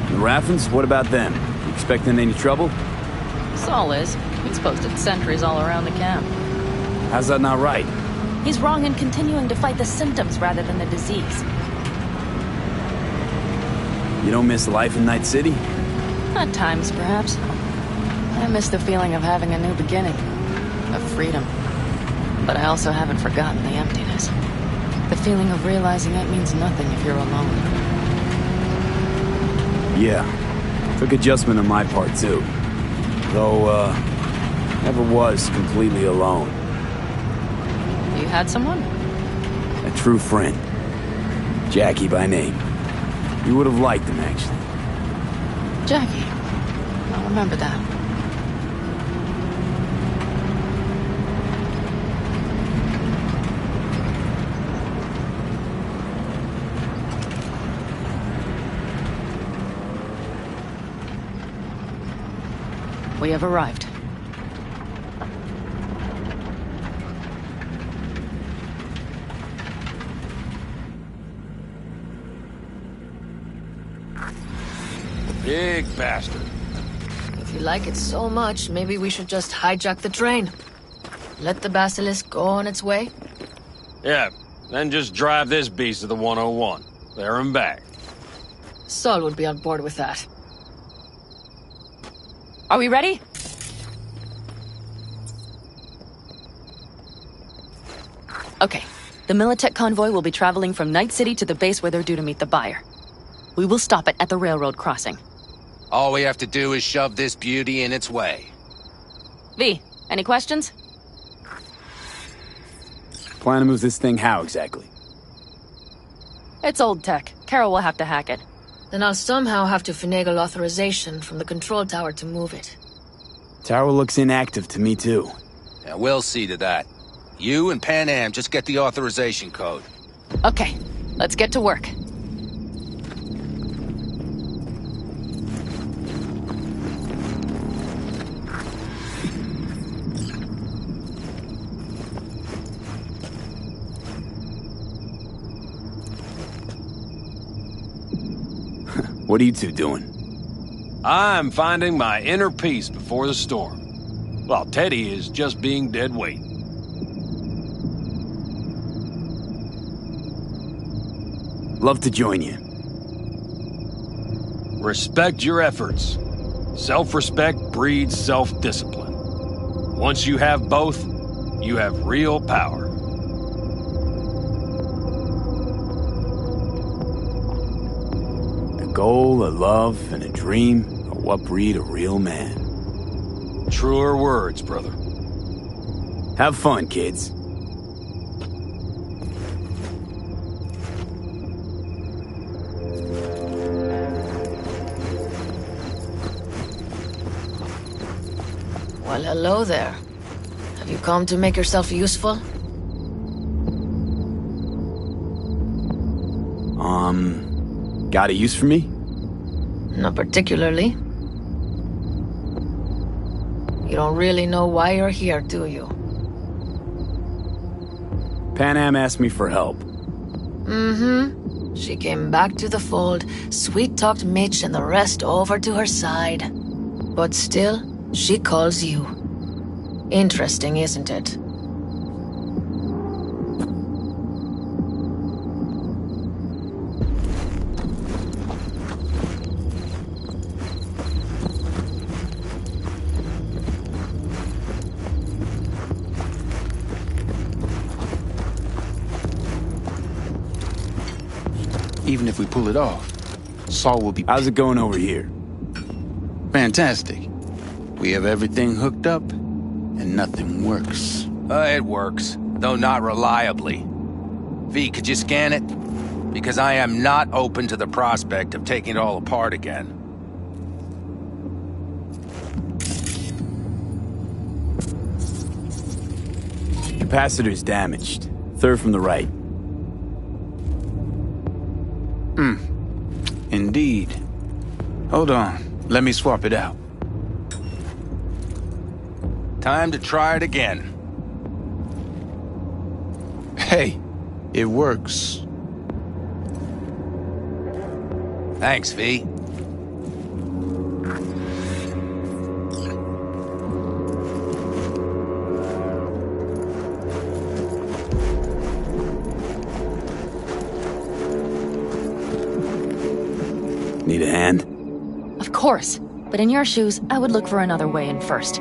The Raffens, what about them? You expecting any trouble? Saul is. He's posted sentries all around the camp. How's that not right? He's wrong in continuing to fight the symptoms rather than the disease. You don't miss life in Night City? At times, perhaps. I miss the feeling of having a new beginning. Of freedom. But I also haven't forgotten the emptiness. The feeling of realizing it means nothing if you're alone. Yeah. Took adjustment on my part, too. Though, never was completely alone. You had someone? A true friend. Jackie by name. You would have liked him, actually. Jackie. I'll remember that. We have arrived. Big bastard. If you like it so much, maybe we should just hijack the train. Let the basilisk go on its way. Yeah, then just drive this beast to the 101. There and back. Saul would be on board with that. Are we ready? Okay. The Militech convoy will be traveling from Night City to the base where they're due to meet the buyer. We will stop it at the railroad crossing. All we have to do is shove this beauty in its way. V, any questions? Plan to move this thing how exactly? It's old tech. Carol will have to hack it. Then I'll somehow have to finagle authorization from the control tower to move it. Tower looks inactive to me, too. Yeah, we'll see to that. You and Pan Am just get the authorization code. Okay, let's get to work. What are you two doing? I'm finding my inner peace before the storm. While Teddy is just being dead weight. Love to join you. Respect your efforts. Self-respect breeds self-discipline. Once you have both, you have real power. A goal, a love, and a dream are what breed a real man. Truer words, brother. Have fun, kids. Well, hello there. Have you come to make yourself useful? Got a use for me? Not particularly. You don't really know why you're here, do you? Pan Am asked me for help. Mm-hmm. She came back to the fold, sweet-talked Mitch and the rest over to her side. But still, she calls you. Interesting, isn't it? Even if we pull it off, Saul will be... How's it going over here? Fantastic. We have everything hooked up, and nothing works. It works, though not reliably. V, could you scan it? Because I am not open to the prospect of taking it all apart again. Capacitor's damaged. Third from the right. Indeed. Hold on. Let me swap it out. Time to try it again. Hey, it works. Thanks, V. Need a hand? Of course. But in your shoes, I would look for another way in first.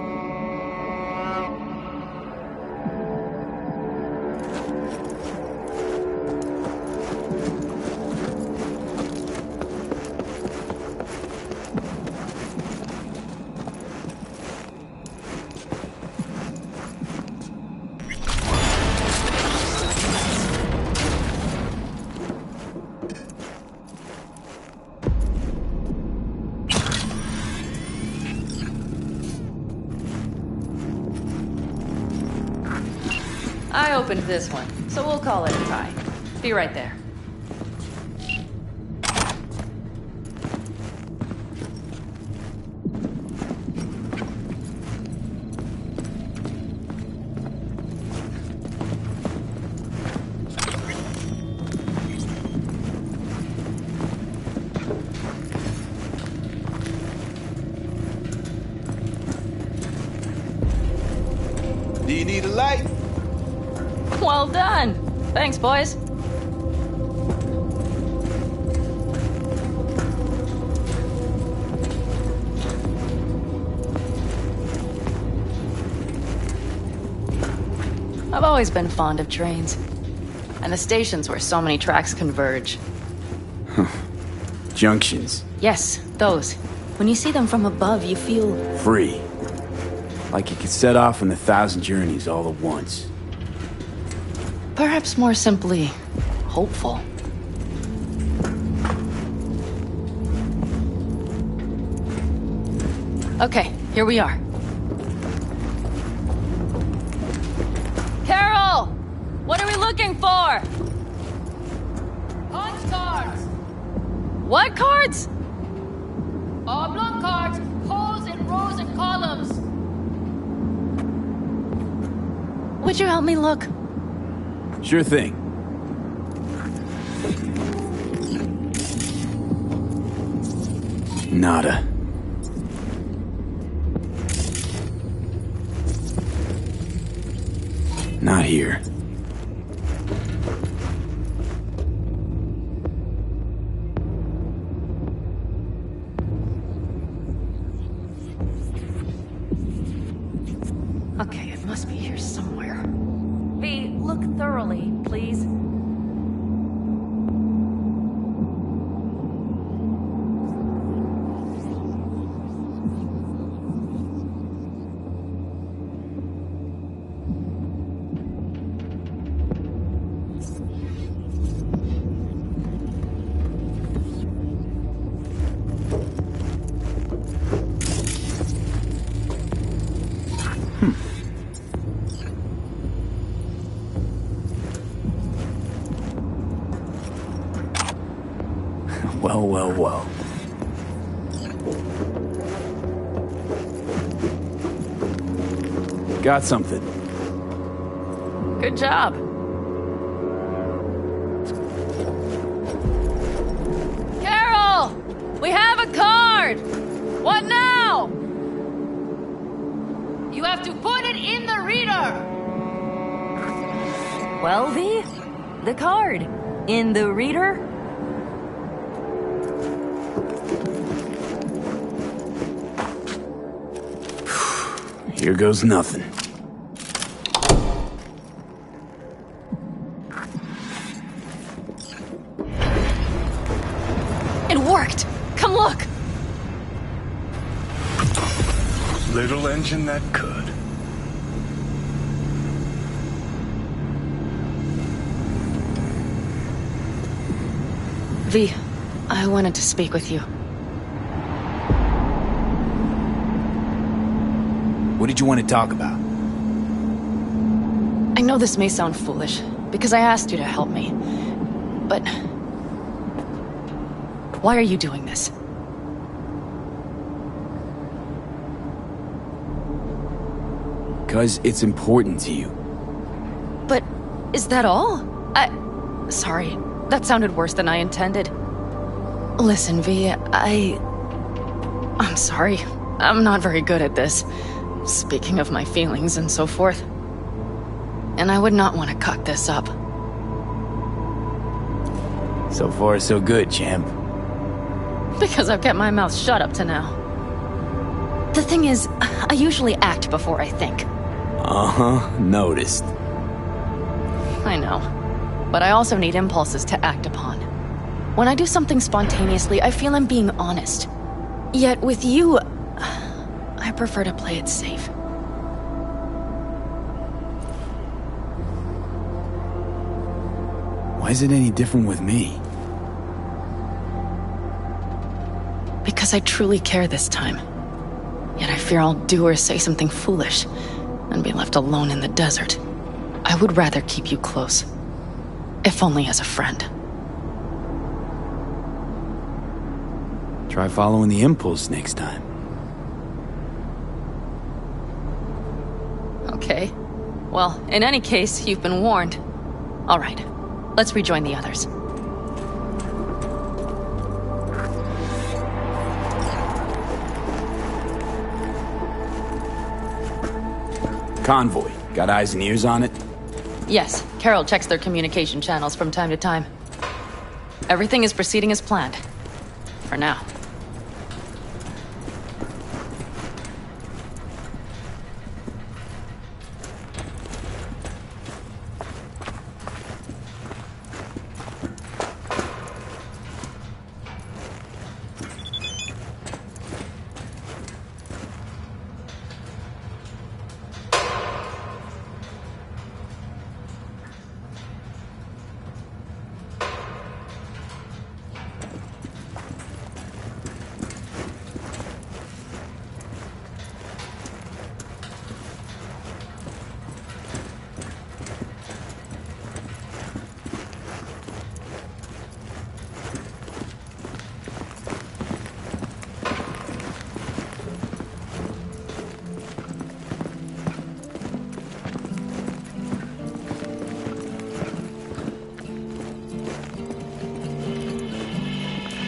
I opened this one, so we'll call it a tie. Be right there. Do you need a light? Well done. Thanks, boys. I've always been fond of trains. And the stations where so many tracks converge. Junctions. Yes, those. When you see them from above, you feel... Free. Like you could set off on 1,000 journeys all at once. Perhaps more simply, hopeful. Okay, here we are. Carol! What are we looking for? Punch cards! What cards? Oblong cards, holes in rows and columns. Would you help me look? Sure thing. Nada. Not here. Okay, it must be here somewhere. V, look thoroughly, please. Well, well, well. Got something. Good job. Carol! We have a card! What now? You have to put it in the reader! Well, V? The card. In the reader? Here goes nothing. It worked! Come look! Little engine that could. V, I wanted to speak with you. What did you want to talk about? I know this may sound foolish, because I asked you to help me. But... why are you doing this? Because it's important to you. But is that all? Sorry, that sounded worse than I intended. Listen, V, I'm sorry. I'm not very good at this. Speaking of my feelings and so forth. And I would not want to cut this up. So far, so good, champ. Because I've kept my mouth shut up to now. The thing is, I usually act before I think. Uh-huh, noticed. I know. But I also need impulses to act upon. When I do something spontaneously, I feel I'm being honest. Yet with you, I prefer to play it safe. Why is it any different with me? Because I truly care this time. Yet I fear I'll do or say something foolish and be left alone in the desert. I would rather keep you close. If only as a friend. Try following the impulse next time. Okay. Well, in any case, you've been warned. All right. Let's rejoin the others. Convoy. Got eyes and ears on it? Yes, Carol checks their communication channels from time to time. Everything is proceeding as planned. For now.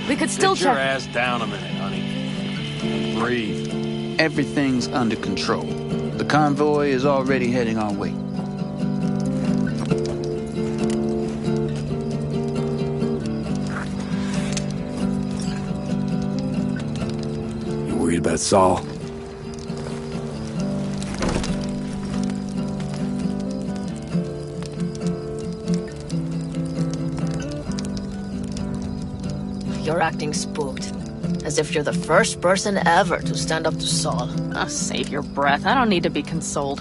We could still Sit your check. ass down a minute, honey. Breathe. Everything's under control. The convoy is already heading our way. You worried about Saul? You're acting spooked. As if you're the first person ever to stand up to Saul. Oh, save your breath. I don't need to be consoled.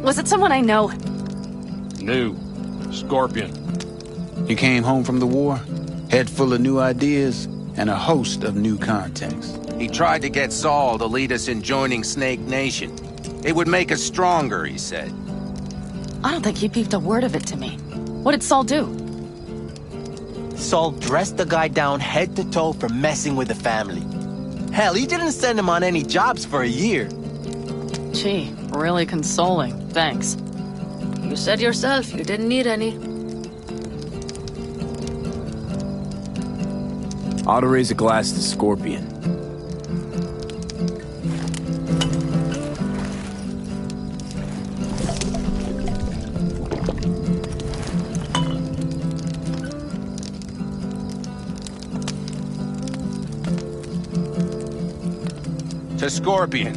Was it someone I know? New. Scorpion. He came home from the war, head full of new ideas, and a host of new contacts. He tried to get Saul to lead us in joining Snake Nation. It would make us stronger, he said. I don't think he peeped a word of it to me. What did Saul do? Saul dressed the guy down head to toe for messing with the family. Hell, he didn't send him on any jobs for a year. Gee, really consoling. Thanks. You said yourself you didn't need any. Ought to raise a glass to Scorpion. To Scorpion.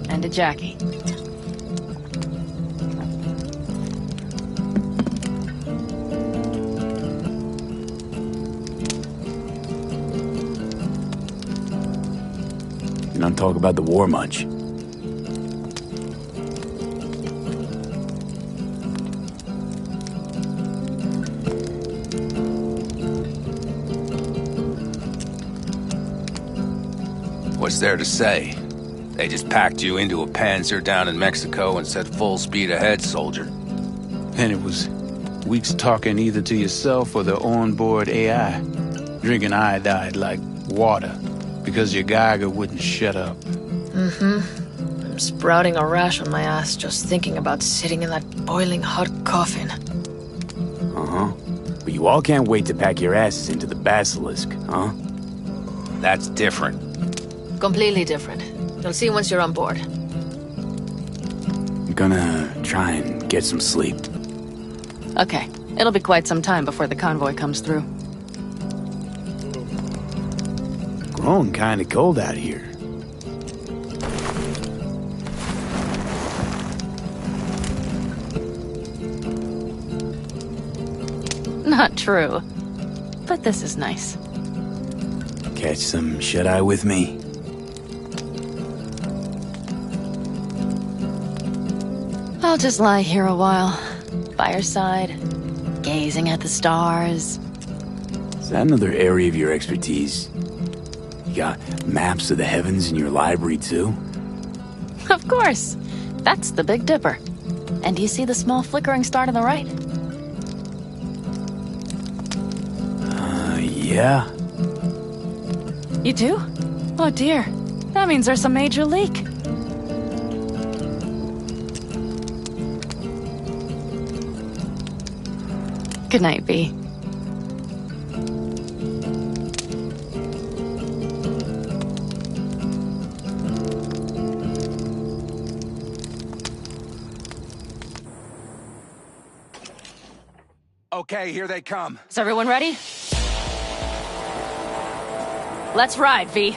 And to Jackie. You don't talk about the war much. What's there to say? They just packed you into a Panzer down in Mexico and said full speed ahead, soldier. And it was weeks talking either to yourself or the onboard AI, drinking iodide like water because your Geiger wouldn't shut up. Mm-hmm. I'm sprouting a rash on my ass just thinking about sitting in that boiling hot coffin. Uh-huh. But you all can't wait to pack your asses into the Basilisk, huh? That's different. Completely different. You'll see once you're on board. I'm gonna try and get some sleep. Okay, it'll be quite some time before the convoy comes through. Growing kinda cold out here. Not true. But this is nice. Catch some shut-eye with me? I'll just lie here a while, by your side, gazing at the stars. Is that another area of your expertise? You got maps of the heavens in your library, too? Of course. That's the Big Dipper. And do you see the small flickering star to the right? Yeah. You do? Oh dear. That means there's a major leak. Good night, V. Okay, here they come. Is everyone ready? Let's ride, V.